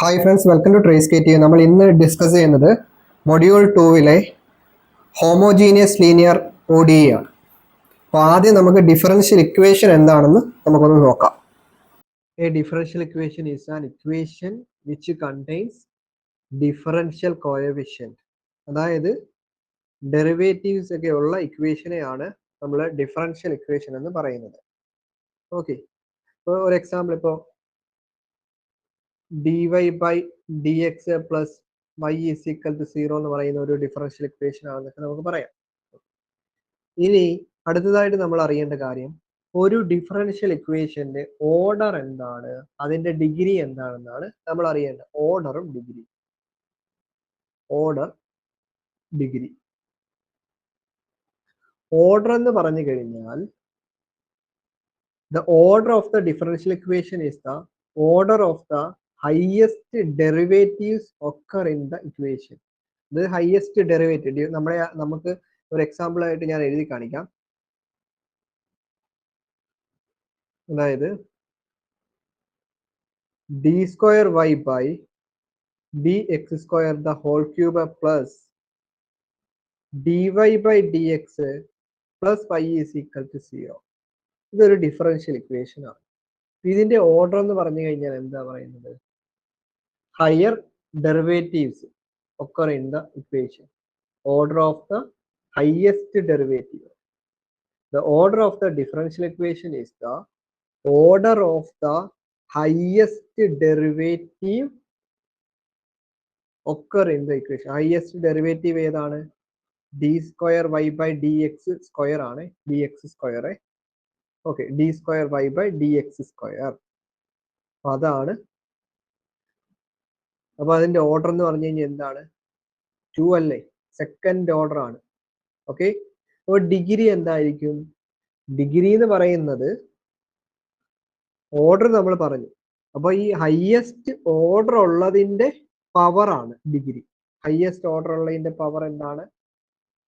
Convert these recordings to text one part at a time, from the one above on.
Hi friends, welcome to Trace KT. നമ്മൾ ഇന്ന് discuss ചെയ്യുന്നത് മൊഡ്യൂൾ 2-ലെ ഹോമോജീനിയസ് ലീനിയർ ODE ആണ്. അപ്പോൾ ആദ്യം നമുക്ക് ഡിഫറൻഷ്യൽ ഇക്വേഷൻ എന്താണെന്ന് നമുക്കൊന്ന് നോക്കാം. A differential equation is an equation which contains differential coefficient. അതായത് ഡെറിവേറ്റീവ്സ് ഒക്കെ ഉള്ള ഇക്വേഷനെയാണ് നമ്മൾ ഡിഫറൻഷ്യൽ ഇക്വേഷൻ എന്ന് പറയുന്നത്. ഓക്കെ, ഇപ്പോൾ ഒരു എക്സാമ്പിൾ, ഇപ്പോൾ dy by dx plus y is equal to 0 എന്ന് പറയുന്ന ഒരു ഡിഫറൻഷ്യൽ ഇക്വേഷൻ ആണെന്നൊക്കെ നമുക്ക് പറയാം. ഇനി അടുത്തതായിട്ട് നമ്മൾ അറിയേണ്ട കാര്യം, ഒരു ഡിഫറൻഷ്യൽ ഇക്വേഷന്റെ ഓർഡർ എന്താണ്, അതിന്റെ ഡിഗ്രി എന്താണെന്നാണ് നമ്മൾ അറിയേണ്ടത്. ഓർഡറും ഡിഗ്രി. Order, degree. ഓർഡർ എന്ന് പറഞ്ഞു കഴിഞ്ഞാൽ the order of the differential equation is the order of the highest derivatives occur in the equation. The highest derivative നമുക്ക് ഒരു എക്സാമ്പിൾ ആയിട്ട് ഞാൻ എഴുതി കാണിക്കാം. അതായത് d square y by dx square the whole cube plus dy by dx plus y is equal to 0. ഇതൊരു differential equation ആണ്. ഇതിന്റെ ഓർഡർ എന്ന് പറഞ്ഞു കഴിഞ്ഞാൽ എന്താ പറയുന്നത്? Higher derivatives occur in the equation. Order of the highest derivative. The order of the differential equation is the order of the highest derivative occur in the equation. Highest derivative ഏതാണ്? d square y by dx square ആണ്. dx square. Okay, d square y by dx square. അതാണ്. അപ്പൊ അതിന്റെ order എന്ന് പറഞ്ഞു കഴിഞ്ഞാൽ എന്താണ്? 2 അല്ലേ? സെക്കൻഡ് ഓർഡർ ആണ്. ഓക്കെ, അപ്പോൾ ഡിഗ്രി എന്തായിരിക്കും? ഡിഗ്രി എന്ന് പറയുന്നത് ഓർഡർ നമ്മൾ പറഞ്ഞു. അപ്പൊ ഈ ഹയസ്റ്റ് ഓർഡർ ഉള്ളതിന്റെ പവർ ആണ് ഡിഗ്രി. ഹയസ്റ്റ് ഓർഡർ ഉള്ളതിന്റെ പവർ എന്താണ്?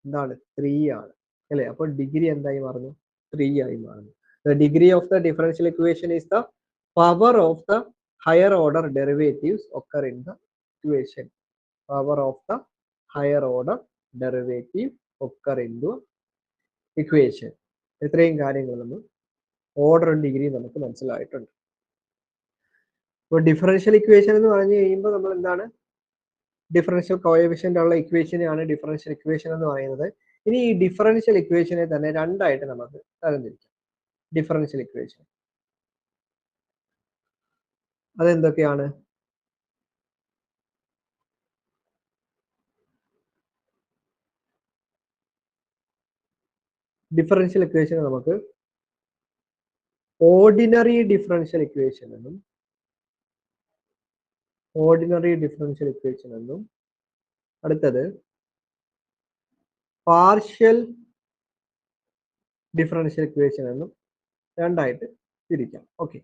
3 ആണ് അല്ലെ? അപ്പൊ ഡിഗ്രി എന്തായി മാറുന്നു? 3 ആയി മാറുന്നു. The degree of the differential equation is the power of the higher order derivatives occur in the equation. Power of the higher order derivative occur in the equation. ഇത്രയും കാര്യങ്ങളൊന്നും ഓർഡറും ഡിഗ്രിയും നമുക്ക് മനസ്സിലായിട്ടുണ്ട്. ഇപ്പോൾ ഡിഫറൻഷ്യൽ ഇക്വേഷൻ എന്ന് പറഞ്ഞു കഴിയുമ്പോൾ നമ്മൾ എന്താണ്? ഡിഫറൻഷ്യൽ കോഎഫിഷ്യന്റ് ഉള്ള ഇക്വേഷനെയാണ് ഡിഫറൻഷ്യൽ ഇക്വേഷൻ എന്ന് പറയുന്നത്. ഇനി ഈ ഡിഫറൻഷ്യൽ ഇക്വേഷനെ തന്നെ രണ്ടായിട്ട് നമുക്ക് തരംതിരിക്കാം. ഡിഫറൻഷ്യൽ ഇക്വേഷൻ അതെന്തൊക്കെയാണ്? ഡിഫറൻഷ്യൽ ഇക്വേഷൻ നമുക്ക് ഓർഡിനറി ഡിഫറൻഷ്യൽ ഇക്വേഷൻ എന്നും അടുത്തത് പാർഷ്യൽ ഡിഫറൻഷ്യൽ ഇക്വേഷൻ എന്നും രണ്ടായിട്ട് തിരിക്കാം. ഓക്കെ,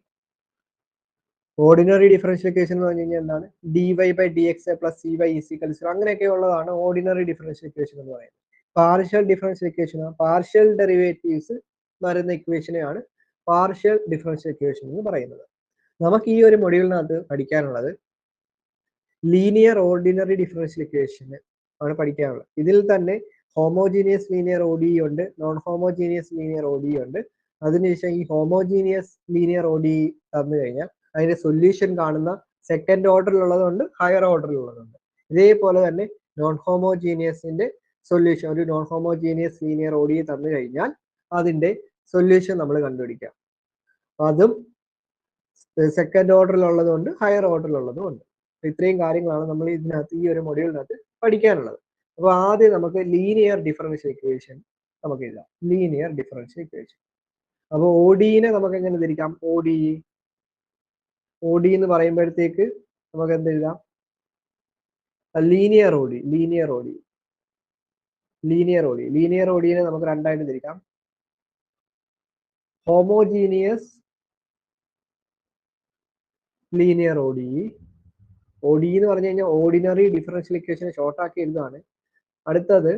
ഓർഡിനറി ഡിഫറൻഷ്യൽ ഇക്വേഷൻ എന്ന് പറഞ്ഞു കഴിഞ്ഞാൽ എന്താണ്? dy by dx plus cy is equal to 0 അങ്ങനെയൊക്കെ ഉള്ളതാണ് ഓർഡിനറി ഡിഫറൻഷ്യൽ ഇക്വേഷൻ എന്ന് പറയുന്നത്. Partial differential equation, partial derivatives വരുന്ന ഇക്വേഷനെയാണ് പാർഷ്യൽ ഡിഫറൻഷ്യൽ ഇക്വേഷൻ എന്ന് പറയുന്നത്. നമുക്ക് ഈ ഒരു മൊഡ്യൂളിനകത്ത് പഠിക്കാനുള്ളത് ലീനിയർ ഓർഡിനറി ഡിഫറൻഷ്യൽ ഇക്വേഷൻ ആണ് പഠിക്കാനുള്ളത്. ഇതിൽ തന്നെ ഹോമോജീനിയസ് ലീനിയർ ODE ഉണ്ട്, നോൺ ഹോമോജീനിയസ് ലീനിയർ ODE ഉണ്ട്. അതിനുശേഷം ഈ ഹോമോജീനിയസ് ലീനിയർ ODE തന്നു കഴിഞ്ഞാൽ അതിന്റെ സൊല്യൂഷൻ കാണുന്ന സെക്കൻഡ് ഓർഡറിലുള്ളതുണ്ട്, ഹയർ ഓർഡറിലുള്ളതുണ്ട്. ഇതേപോലെ തന്നെ നോൺ ഹോമോജീനിയസിന്റെ സൊല്യൂഷൻ, ഒരു നോൺ ഹോമോജീനിയസ് ലീനിയർ ODE തന്നു കഴിഞ്ഞാൽ അതിന്റെ സൊല്യൂഷൻ നമ്മൾ കണ്ടുപിടിക്കാം. അതും സെക്കൻഡ് ഓർഡറിലുള്ളതുണ്ട്, ഹയർ ഓർഡറിലുള്ളതുണ്ട്. ഇത്രയും കാര്യങ്ങളാണ് നമ്മൾ ഇതിനകത്ത് ഈ ഒരു മൊഡ്യൂളിനകത്ത് പഠിക്കാനുള്ളത്. അപ്പൊ ആദ്യം നമുക്ക് ലീനിയർ ഡിഫറൻഷ്യൽ ഇക്വേഷൻ നമുക്ക് എഴുതാം. Linear differential equation. അപ്പൊ ODE നമുക്ക് എങ്ങനെ തിരിക്കാം? ODE എന്ന് പറയുമ്പോഴത്തേക്ക് നമുക്ക് എന്ത് എഴുതാം? ലീനിയർ ODE നമുക്ക് രണ്ടായിട്ട് തിരിക്കാം. ഹോമോജീനിയസ് ലീനിയർ ODE എന്ന് പറഞ്ഞു കഴിഞ്ഞാൽ ഓർഡിനറി ഡിഫറൻഷ്യൽ ഇക്വേഷൻ ഷോർട്ടാക്കി എഴുതാണ്. അടുത്തത്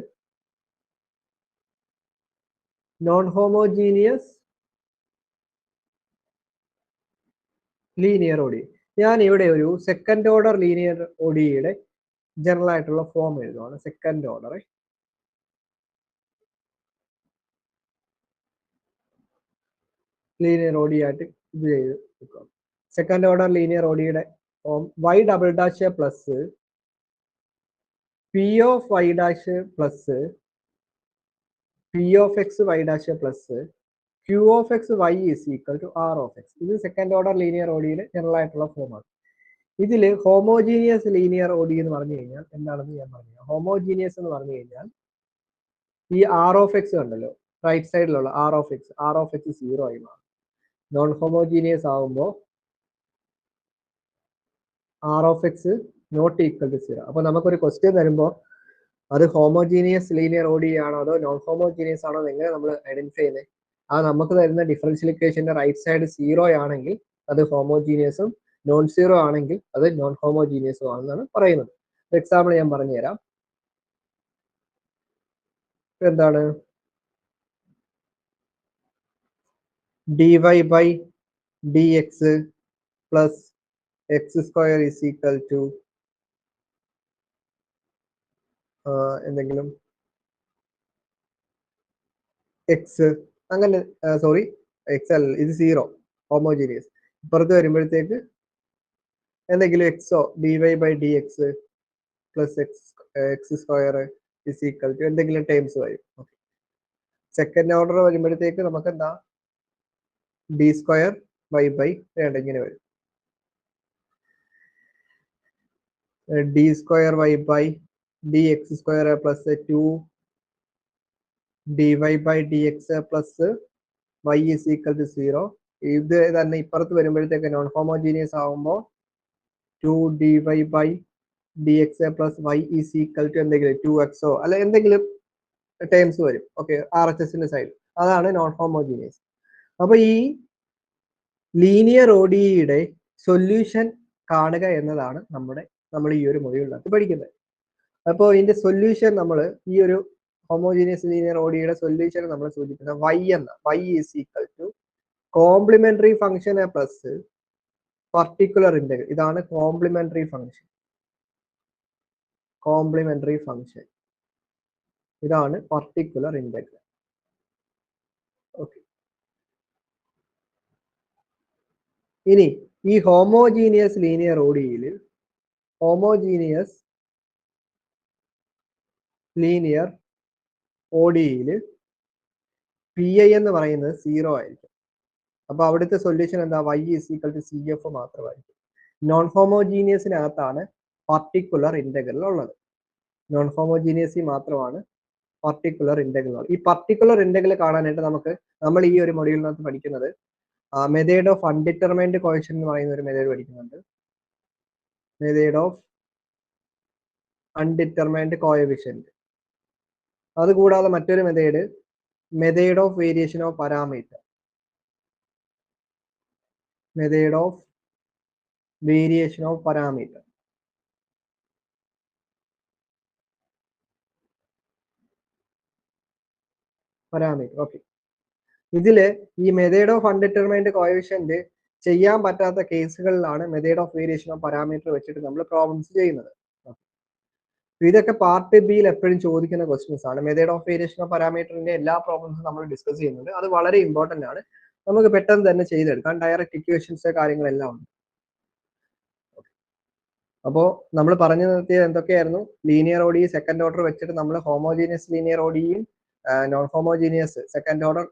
നോൺ ഹോമോജീനിയസ് ലീനിയർ ODE. ഞാൻ ഇവിടെ ഒരു സെക്കൻഡ് ഓർഡർ ലീനിയർ ഒഡിയുടെ ജനറൽ ആയിട്ടുള്ള ഫോം എഴുതുവാണ്. സെക്കൻഡ് ഓർഡർ ലീനിയർ ഒഡി ആയിട്ട് ഇത് ചെയ്ത് വെക്കാം. സെക്കൻഡ് ഓർഡർ ലീനിയർ ഒഡിയുടെ form y double dash plus P of Y dash plus P of X Y dash plus Q of X Y is equal to R of X. ഇത് second order linear ഒഡിയുടെ general ആയിട്ടുള്ള ഫോമാണ്. ഇതിൽ homogeneous linear OD എന്ന് പറഞ്ഞു കഴിഞ്ഞാൽ എന്താണെന്ന് ഞാൻ പറഞ്ഞു. ഹോമോജീനിയസ് എന്ന് പറഞ്ഞു കഴിഞ്ഞാൽ ഈ ആർ ഓഫ് എക്സ് ഉണ്ടല്ലോ, റൈറ്റ് സൈഡിലുള്ള ആർ ഓഫ് എക്സ് 0 ആയി മാറും. നോൺ ഹോമോജീനിയസ് ആകുമ്പോൾ R of X not equal to 0. അപ്പൊ നമുക്കൊരു ക്വസ്റ്റ്യൻ വരുമ്പോൾ അത് ഹോമോജീനിയസ് ലീനിയർ ഒഡി ആണോ അതോ നോൺ ഹോമോജീനിയസ് ആണോ എങ്ങനെ നമ്മൾ ഐഡന്റിഫൈ ചെയ്യുന്നത്? ആ നമുക്ക് തരുന്ന ഡിഫറൻഷ്യൽ ഇക്വേഷന്റെ റൈറ്റ് സൈഡ് 0 ആണെങ്കിൽ അത് ഹോമോജീനിയസും നോൺ 0 ആണെങ്കിൽ അത് നോൺ ഹോമോജീനിയസും ആണെന്നാണ് പറയുന്നത്. എക്സാമ്പിൾ ഞാൻ പറഞ്ഞുതരാം. എന്താണ് dy by dx plus x square is equal to എന്തെങ്കിലും എക്സ് അങ്ങനെ സോറി എക്സ് അല്ല, ഇത് 0 ഹോമോജീനിയസ്. ഇപ്പുറത്ത് വരുമ്പോഴത്തേക്ക് എന്തെങ്കിലും എക്സോ dy by dx plus X square is equal to എന്തെങ്കിലും ടേംസ് വരും. സെക്കൻഡ് ഓർഡർ വരുമ്പോഴത്തേക്ക് നമുക്ക് എന്താ ഡി സ്ക്വയർ വൈ ബൈ വേണ്ട ഇങ്ങനെ വരും. D square Y by D X square plus 2 dy by dx plus y is equal to 0. ഇത് തന്നെ ഇപ്പുറത്ത് വരുമ്പോഴത്തേക്ക് നോൺ ഹോമോജീനിയസ് ആകുമ്പോൾ 2 dy by dx plus y is equal to എന്തെങ്കിലും 2xോ അല്ല എന്തെങ്കിലും ടേംസ് വരും. ഓക്കെ, ആർ എച്ച് എസിന്റെ സൈഡ് അതാണ് നോൺ ഹോമോജീനിയസ്. അപ്പൊ ഈ ലീനിയർ ഒഡിയുടെ സൊല്യൂഷൻ കാണുക എന്നതാണ് നമ്മൾ ഈ ഒരു മൊഡ്യൂളിനകത്ത് പഠിക്കുന്നത്. അപ്പോൾ ഇതിന്റെ സൊല്യൂഷൻ നമ്മൾ ഈ ഒരു ഹോമോജീനിയസ് ലീനിയർ ഒഡിയുടെ സൊല്യൂഷൻ നമ്മൾ സൂചിപ്പിക്കുന്നത് y എന്ന y is equal to complementary function plus particular integral. ഇതാണ് കോംപ്ലിമെന്ററി ഫംഗ്ഷൻ. ഇതാണ് പർട്ടിക്കുലർ ഇന്റഗ്രൽ. ഓക്കെ, ഇനി ഈ ഹോമോജീനിയസ് ലീനിയർ ഒഡിയിൽ പി ഐ എന്ന് പറയുന്നത് 0 ആയിരിക്കും. അപ്പൊ അവിടുത്തെ സൊല്യൂഷൻ എന്താ? y is equal to C F മാത്രമായിരിക്കും. നോൺ ഹോമോജീനിയസിനകത്താണ് പർട്ടിക്കുലർ ഇന്റഗ്രൽ ഉള്ളത്. നോൺ ഹോമോജീനിയസിൽ മാത്രമാണ് പർട്ടിക്കുലർ ഇന്റഗ്രൽ ഉള്ളത്. ഈ പർട്ടിക്കുലർ ഇന്റഗ്രൽ കാണാനായിട്ട് നമ്മൾ ഈ ഒരു മൊഡ്യൂളിനകത്ത് പഠിക്കുന്നത് മെത്തേഡ് ഓഫ് അൺഡിറ്റർമൈൻഡ് കോഎഫിഷ്യന്റ് എന്ന് പറയുന്ന ഒരു മെത്തേഡ് പഠിക്കുന്നുണ്ട്. Method of undetermined coefficient. അതുകൂടാതെ മറ്റൊരു method of variation of parameter. Method of variation of parameter. Okay, ഇതില് ഈ മെത്തേഡ് ഓഫ് അൺഡിറ്റർമൈൻഡ് കോഎഫിഷ്യന്റ് ചെയ്യാൻ പറ്റാത്ത കേസുകളിലാണ് method of variation of parameter വെച്ചിട്ട് നമ്മൾ പ്രോബ്ലംസ് ചെയ്യുന്നത്. ഇതൊക്കെ പാർട്ട് ബിയിൽ എപ്പോഴും ചോദിക്കുന്ന ക്വസ്റ്റ്യൻസ് ആണ്. മെത്തേഡ് ഓഫ് വേരിയേഷൻ ഓഫ് പാരാമീറ്ററിന്റെ എല്ലാ പ്രോബ്ലംസും നമ്മൾ ഡിസ്കസ് ചെയ്യുന്നുണ്ട്. അത് വളരെ ഇമ്പോർട്ടന്റ് ആണ്. നമുക്ക് പെട്ടെന്ന് തന്നെ ചെയ്തെടുക്കാം. ഡയറക്റ്റ് ഇക്വേഷൻസ് കാര്യങ്ങളെല്ലാം ഉണ്ട്. അപ്പോൾ നമ്മൾ പറഞ്ഞു നിർത്തിയത് എന്തൊക്കെയായിരുന്നു? ലീനിയർ ഒഡി സെക്കൻഡ് ഓർഡർ വെച്ചിട്ട് നമ്മൾ ഹോമോജീനിയസ് ലീനിയർ ഒഡിയും non homogeneous second order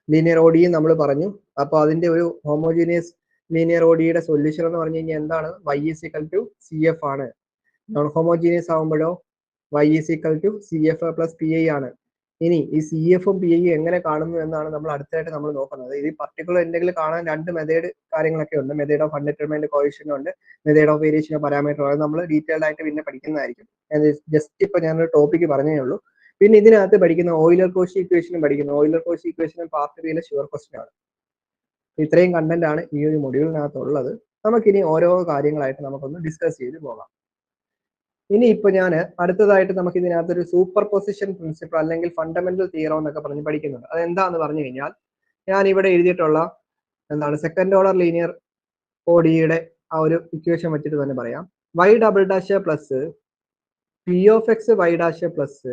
linear ഒഡിയും നമ്മൾ പറഞ്ഞു. അപ്പോൾ അതിന്റെ ഒരു ഹോമോജീനിയസ് ലീനിയർ ഒഡിയുടെ സൊല്യൂഷൻ എന്ന് പറഞ്ഞു കഴിഞ്ഞാൽ എന്താണ്? y is equal to C F ആണ്. നോൺ ഹോമോജീനിയസ് ആകുമ്പോഴോ y is equal to C F plus P I ആണ്. ഇനി ഈ സി എഫും പി ഐയും എങ്ങനെ കാണുന്നു എന്നാണ് നമ്മൾ അടുത്തായിട്ട് നമ്മൾ നോക്കുന്നത്. ഇത് പർട്ടിക്കുലർ എന്തെങ്കിലും കാണാൻ രണ്ട് മെത്തേഡ് കാര്യങ്ങളൊക്കെ ഉണ്ട്. മെത്തേഡ് ഓഫ് അൺഡിറ്റർമൈൻഡ് കോഎഫിഷ്യന്റ് ഉണ്ട്, method of variation of parameter. അത് നമ്മൾ ഡീറ്റെയിൽഡ് ആയിട്ട് പിന്നെ പഠിക്കുന്നതായിരിക്കും. ജസ്റ്റ് ഇപ്പൊ ഞാനൊരു ടോപ്പിക്ക് പറഞ്ഞേ ഉള്ളൂ. പിന്നെ ഇതിനകത്ത് പഠിക്കുന്ന ഓയിലർ കോഷി ഇക്വേഷനും പഠിക്കുന്നു. ഓയിലർ കോഷി ഇക്വേഷനും പാർട്ട് ബിയിലെ ഷുവർ ക്വസ്റ്റ്യൻ ആണ്. ഇത്രയും കണ്ടന്റ് ആണ് ഈ ഒരു മൊഡ്യൂളിനകത്ത് ഉള്ളത്. നമുക്കിനി ഓരോ കാര്യങ്ങളായിട്ട് നമുക്കൊന്ന് ഡിസ്കസ് ചെയ്ത് പോകാം. ഇനി ഇപ്പൊ ഞാൻ അടുത്തതായിട്ട് നമുക്ക് ഇതിനകത്തൊരു സൂപ്പർ പൊസിഷൻ പ്രിൻസിപ്പിൾ അല്ലെങ്കിൽ ഫണ്ടമെന്റൽ തിയറം എന്നൊക്കെ പറഞ്ഞ് പഠിക്കുന്നുണ്ട്. അതെന്താന്ന് പറഞ്ഞു കഴിഞ്ഞാൽ ഞാൻ ഇവിടെ എഴുതിയിട്ടുള്ള എന്താണ് സെക്കൻഡ് ഓർഡർ ലീനിയർ ODE ആ ഒരു ഇക്വേഷൻ വെച്ചിട്ട് തന്നെ പറയാം. y double dash plus p of x y dash plus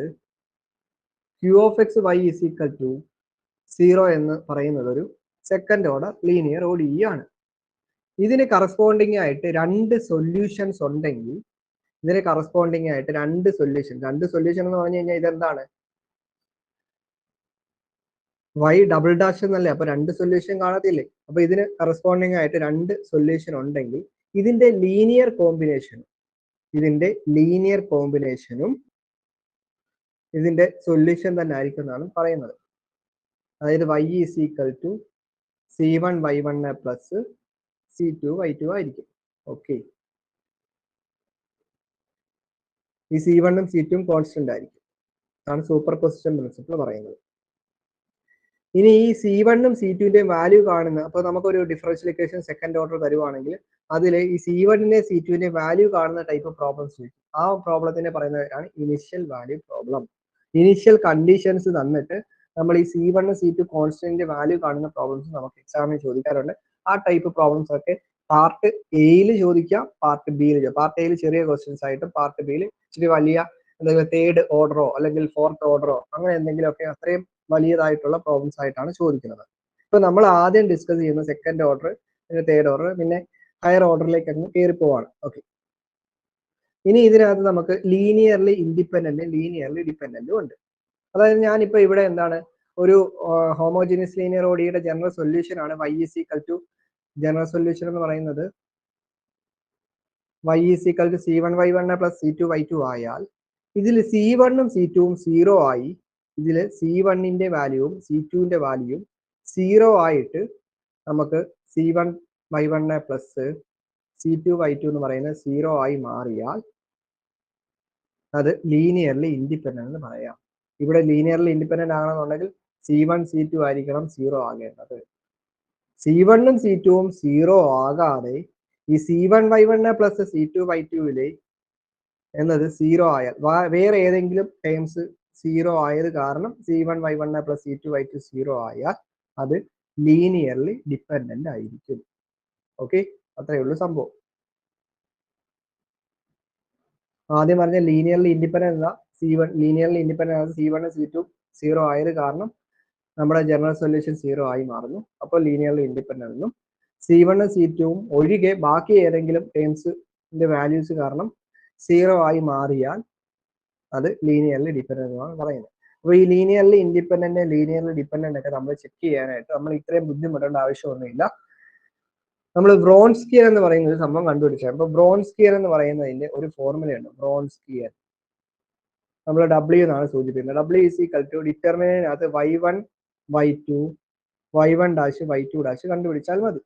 q of x y is equal to 0 എന്ന് പറയുന്നത് ഒരു സെക്കൻഡ് ഓർഡർ ലീനിയർ ODE ആണ്. ഇതിന് കറസ്പോണ്ടിങ് ആയിട്ട് രണ്ട് സൊല്യൂഷൻസ് ഉണ്ടെങ്കിൽ ഇതിന് കറസ്പോണ്ടിങ് ആയിട്ട് രണ്ട് സൊല്യൂഷൻ എന്ന് പറഞ്ഞു കഴിഞ്ഞാൽ ഇതെന്താണ് y ഡബിൾ ഡാഷ് എന്നല്ലേ, അപ്പൊ രണ്ട് സൊല്യൂഷൻ കാണത്തില്ലേ. അപ്പൊ ഇതിന് കറസ്പോണ്ടിങ് ആയിട്ട് രണ്ട് സൊല്യൂഷൻ ഉണ്ടെങ്കിൽ ഇതിന്റെ ലീനിയർ കോമ്പിനേഷനും ഇതിന്റെ സൊല്യൂഷൻ തന്നെ ആയിരിക്കും എന്നാണ് പറയുന്നത്. അതായത് y is equal to C1 y1 plus C2 y2 ആയിരിക്കും. ഓക്കെ, ഈ C1 ഉം C2 ഉം കോൺസ്റ്റന്റ് ആയിരിക്കും. അതാണ് സൂപ്പർ പൊസിഷൻ പ്രിൻസിപ്പിൾ പറയുന്നത്. ഇനി ഈ C1 ഉം C2 ന്റെയും വാല്യൂ കാണുന്ന, അപ്പൊ നമുക്കൊരു ഡിഫറൻഷ്യൽ ഇക്വേഷൻ സെക്കൻഡ് ഓർഡർ തരുവാണെങ്കിൽ അതിൽ ഈ C1 ന്റെ C2 ന്റെ വാല്യൂ കാണുന്ന ടൈപ്പ് ഓഫ് പ്രോബ്ലംസ് ചോദിക്കും. ആ പ്രോബ്ലത്തിനെ പറയുന്നതാണ് initial value problem. Initial conditions തന്നിട്ട് നമ്മൾ ഈ C1 C2 കോൺസ്റ്റന്റ് വാല്യൂ കാണുന്ന പ്രോബ്ലംസ് നമുക്ക് എക്സാമിന് ചോദിക്കാറുണ്ട്. ആ ടൈപ്പ് പ്രോബ്ലംസ് ഒക്കെ പാർട്ട് എയിൽ ചോദിക്കാം, പാർട്ട് ബിയിൽ ചോദിക്കാം. പാർട്ട് എയിൽ ചെറിയ ക്വസ്റ്റ്യൻസ് ആയിട്ടും പാർട്ട് ബിയിൽ ഇച്ചിരി വലിയ എന്തെങ്കിലും തേർഡ് ഓർഡറോ അല്ലെങ്കിൽ ഫോർത്ത് ഓർഡറോ അങ്ങനെ എന്തെങ്കിലുമൊക്കെ അത്രയും വലിയതായിട്ടുള്ള പ്രോബ്ലംസ് ആയിട്ടാണ് ചോദിക്കുന്നത്. ഇപ്പൊ നമ്മൾ ആദ്യം ഡിസ്കസ് ചെയ്യുന്ന സെക്കൻഡ് ഓർഡർ, പിന്നെ തേർഡ് ഓർഡർ, പിന്നെ ഹയർ ഓർഡറിലേക്ക് അങ്ങ് കയറി പോവാണ്. ഓക്കെ, ഇനി ഇതിനകത്ത് നമുക്ക് ലീനിയർലി ഇൻഡിപെൻഡന്റും ലീനിയർലി ഡിപെൻഡന്റും ഉണ്ട്. അതായത് ഞാനിപ്പോ ഇവിടെ എന്താണ് ഒരു ഹോമോജിനിയസ് ലീനിയർ ODEയുടെ ജനറൽ സൊല്യൂഷൻ ആണ് y is equal to, general solution എന്ന് പറയുന്നത് y is equal to C1 y1 plus C2 y2 ആയാൽ ഇതിൽ C1 ഉം C2 ഉം 0 ആയി, ഇതിൽ C1 ന്റെ വാല്യൂവും C2 ന്റെ വാല്യൂവും 0 ആയിട്ട് നമുക്ക് C1 y1 plus C2 y2 എന്ന് പറയുന്നത് 0 ആയി മാറിയാൽ അത് ലീനിയർലി ഇൻഡിപെൻഡന്റ് എന്ന് പറയാം. ഇവിടെ ലീനിയർലി ഇൻഡിപെൻഡന്റ് ആണെന്നുണ്ടെങ്കിൽ C1 C2 ആയിരിക്കണം 0 ആകേണ്ടത്. C1 ഉം C2 ഉം 0 ആകാതെ ഈ C1 y1 plus C2 y2 എന്നത് 0 ആയാൽ, വേറെ ഏതെങ്കിലും ടേംസ് 0 ആയത് കാരണം C1 y1 plus C2 y2 0 ആയാൽ അത് ലീനിയർലി ഡിപെൻഡന്റ് ആയിരിക്കും. ഓക്കെ, അത്രയേ ഉള്ളൂ സംഭവം. ആദ്യം പറഞ്ഞ ലീനിയർലി ഇൻഡിപെൻഡന്റ് അല്ല, ലീനിയർലി ഇൻഡിപെൻഡന്റ് ആണ് C1 C2 0 ആയത് കാരണം നമ്മുടെ ജനറൽ സൊല്യൂഷൻ 0 ആയി മാറുന്നു. അപ്പോൾ ലീനിയർലി ഇൻഡിപെൻഡന്റ് എന്നും C1 C2 ഒഴികെ ബാക്കി ഏതെങ്കിലും ടേംസിന്റെ വാല്യൂസ് കാരണം 0 ആയി മാറിയാൽ അത് ലീനിയർലി ഡിപെൻഡന്റ് ആണ് പറയുന്നത്. അപ്പോൾ ഈ ലീനിയർലി ഇൻഡിപെൻഡന്റ് ലീനിയർലി ഡിപെൻഡന്റ് ഒക്കെ നമ്മൾ ചെക്ക് ചെയ്യാനായിട്ട് നമ്മൾ ഇത്രയും ബുദ്ധിമുട്ടേണ്ട ആവശ്യമൊന്നുമില്ല. നമ്മൾ വ്രോൺസ്കിയൻ എന്ന് പറയുന്ന ഒരു സംഭവം കണ്ടുപിടിച്ചത്. അപ്പൊ വ്രോൺസ്കിയൻ എന്ന് പറയുന്നതിന്റെ ഒരു ഫോർമുലയുണ്ട്. വ്രോൺസ്കിയൻ നമ്മൾ W എന്നാണ് സൂചിപ്പിക്കുന്നത്. W ഈസ് ഈക്വൽ ടു ഡിറ്റർമിനന്റിനകത്ത് y1 y2 y1 dash y2 dash കണ്ടുപിടിച്ചാൽ മതി.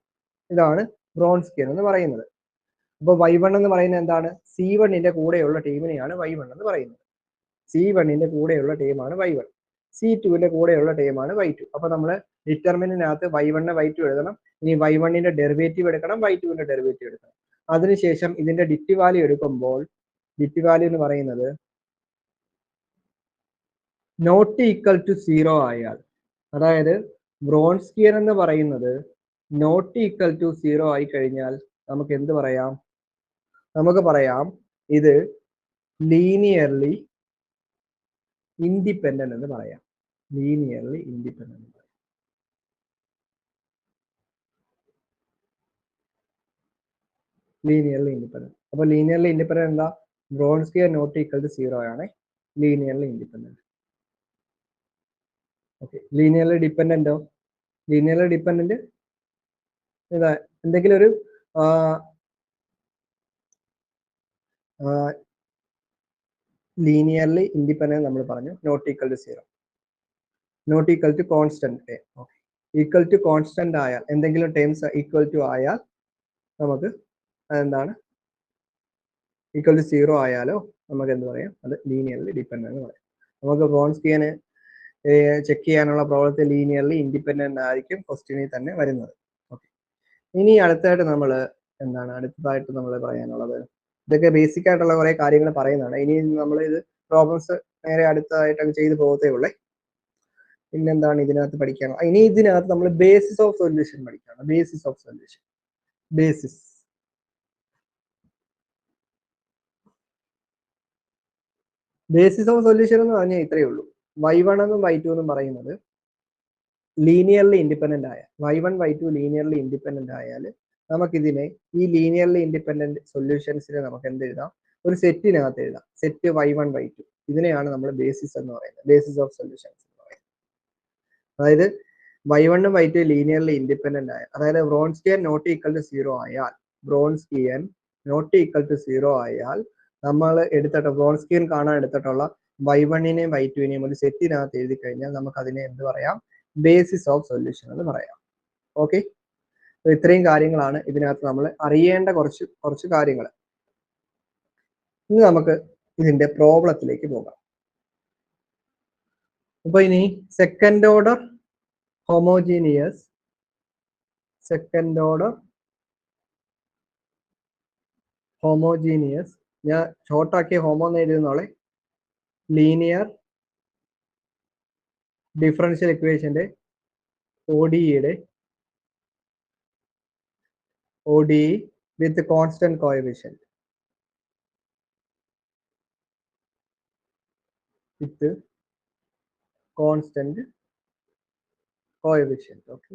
ഇതാണ് വ്രോൺസ്കിയൻ എന്ന് പറയുന്നത്. അപ്പൊ y1 എന്ന് പറയുന്നത് എന്താണ്? C1 ന്റെ കൂടെയുള്ള ടീമിനെയാണ് y1 എന്ന് പറയുന്നത്. C1 ന്റെ കൂടെയുള്ള ടീമാണ് y1, C2 ന്റെ കൂടെയുള്ള ടീമാണ് y2. അപ്പൊ നമ്മൾ ഡിറ്റർമിനന്റിനകത്ത് y1 y2 എഴുതണം. ഇനി y1 ന്റെ ഡെറിവേറ്റീവ് എടുക്കണം, y2 ന്റെ ഡെറിവേറ്റീവ് എടുക്കണം. അതിനുശേഷം ഇതിന്റെ ഡിറ്റ് വാല്യൂ എടുക്കുമ്പോൾ ഡിറ്റ് വാല്യൂ എന്ന് പറയുന്നത് നോട്ട് ഈക്വൽ ടു 0 ആയാൽ, അതായത് വ്രോൺസ്കിയൻ എന്ന് പറയുന്നത് നോട്ട് ഈക്വൽ ടു 0 ആയി കഴിഞ്ഞാൽ നമുക്ക് എന്ത് പറയാം? നമുക്ക് പറയാം ഇത് ലീനിയർലി ഇൻഡിപെൻഡന്റ് എന്ന് പറയാം. Linearly independent. Linearly independent. അപ്പൊ ലീനിയർലി ഇൻഡിപെൻഡന്റ് എന്താ? വ്രോൺസ്കിയൻ നോട്ട് ഈക്വൽ ടു 0 ആണ് ലീനിയർലി ഇൻഡിപെൻഡന്റ്. ഓക്കെ, ലീനിയർലി ഡിപെൻഡന്റോ? ലീനിയർലി ഡിപെൻഡന്റ് ഇതാ എന്തെങ്കിലും ഒരു ലീനിയർലി ഇൻഡിപെൻഡന്റ് നമ്മൾ പറഞ്ഞു not equal to 0, not equal to constant. Okay, equal to constant ആയാൽ, എന്തെങ്കിലും ടേംസ് ഈക്വൽ ടു ആയാൽ നമുക്ക് അതെന്താണ്? ഈക്വൽ ടു 0 ആയാലോ നമുക്ക് എന്ത് പറയാം? അത് ലീനിയർലി ഡിപെൻഡന്റ് എന്ന് പറയാം. നമുക്ക് വ്രോൺസ്കിയനെ ചെക്ക് ചെയ്യാനുള്ള പ്രോബ്ലത്തെ ലീനിയർലി ഇൻഡിപെൻഡന്റ് ആയിരിക്കും ക്വസ്റ്റ്യനിൽ തന്നെ വരുന്നത്. ഓക്കെ, ഇനി അടുത്തതായിട്ട് നമ്മൾ പറയാനുള്ളത്, ഇതൊക്കെ ബേസിക് ആയിട്ടുള്ള കുറെ കാര്യങ്ങൾ പറയുന്നതാണ്. ഇനി നമ്മൾ ഇത് പ്രോബ്ലംസ് നേരെ അടുത്തതായിട്ട് ചെയ്തു പോകത്തേ ഉള്ളേ. പിന്നെന്താണ് ഇതിനകത്ത് പഠിക്കാൻ? ഇനി ഇതിനകത്ത് നമ്മൾ ബേസിസ് ഓഫ് സൊല്യൂഷൻ പഠിക്കണം. Basis of solution basis. Basis of solution എന്ന് പറഞ്ഞാൽ ഇത്രയേ ഉള്ളൂ. y1 എന്നും y2 എന്നും പറയുന്നത് ലീനിയർലി ഇൻഡിപെൻഡന്റ് ആയ y1 y2 ലീനിയർലി ഇൻഡിപെൻഡന്റ് ആയാൽ നമുക്കിതിനെ ഈ ലീനിയർലി ഇൻഡിപെൻഡന്റ് സൊല്യൂഷൻസിനെ നമുക്ക് എന്ത് എഴുതാം, ഒരു സെറ്റിനകത്ത് എഴുതാം. Set y1 y2. ഇതിനെയാണ് നമ്മൾ ബേസിസ് എന്ന് പറയുന്നത്, ബേസിസ് ഓഫ് സൊല്യൂഷൻസ് എന്ന് പറയുന്നത്. അതായത് y1 ഉം y2 ലീനിയർലി ഇൻഡിപെൻഡന്റ് ആയ, അതായത് വ്രോൺസ്കിയൻ നോട്ട് ഈക്വൽ ടു 0 ആയാൽ, വ്രോൺസ്കിയൻ നോട്ട് ഈക്വൽ ടു 0 ആയാൽ നമ്മൾ എടുത്തിട്ട് വ്രോൺസ്കിയൻ കാണാൻ എടുത്തിട്ടുള്ള y1നെയും y2നെയും ഒരു സെറ്റിനകത്ത് എഴുതി കഴിഞ്ഞാൽ നമുക്ക് അതിനെ എന്ത് പറയാം, ബേസിസ് ഓഫ് സൊല്യൂഷൻ എന്ന് പറയാം. ഓക്കെ, ഇത്രയും കാര്യങ്ങളാണ് ഇതിനകത്ത് നമ്മൾ അറിയേണ്ട കുറച്ച് കാര്യങ്ങൾ. ഇനി നമുക്ക് ഇതിന്റെ പ്രോബ്ലത്തിലേക്ക് പോകാം. അപ്പൊ ഇനി second order homogeneous, second order homogeneous, ഞാൻ ഷോർട്ടാക്കിയ ഹോമോ എന്ന് എഴുതുന്നോളെ, ലീനിയർ ഡിഫറൻഷ്യൽ ഇക്വേഷന്റെ ODE with constant coefficient, with constant coefficient. Okay,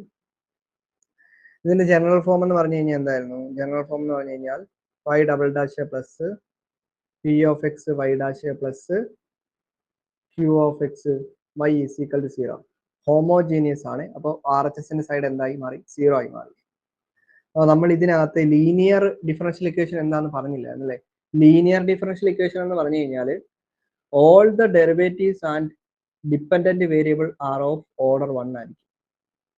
ഇതിന്റെ ജനറൽ ഫോം എന്ന് പറഞ്ഞു കഴിഞ്ഞാൽ എന്തായിരുന്നു? ജനറൽ ഫോം എന്ന് പറഞ്ഞു കഴിഞ്ഞാൽ y double dash plus p of x y dash plus q of x y is equal to 0. Homogeneous ആണ്. അപ്പോൾ RHSന്റെ സൈഡ് എന്തായി മാറി? 0 ആയി മാറി. നമ്മൾ ഇതിനകത്ത് ലീനിയർ ഡിഫറൻഷ്യൽ ഇക്വേഷൻ എന്താന്ന് പറഞ്ഞില്ല അല്ലേ? ലീനിയർ ഡിഫറൻഷ്യൽ ഇക്വേഷൻ എന്ന് പറഞ്ഞു കഴിഞ്ഞാൽ all the derivatives and dependent variable are of order 1 ആയിരിക്കും.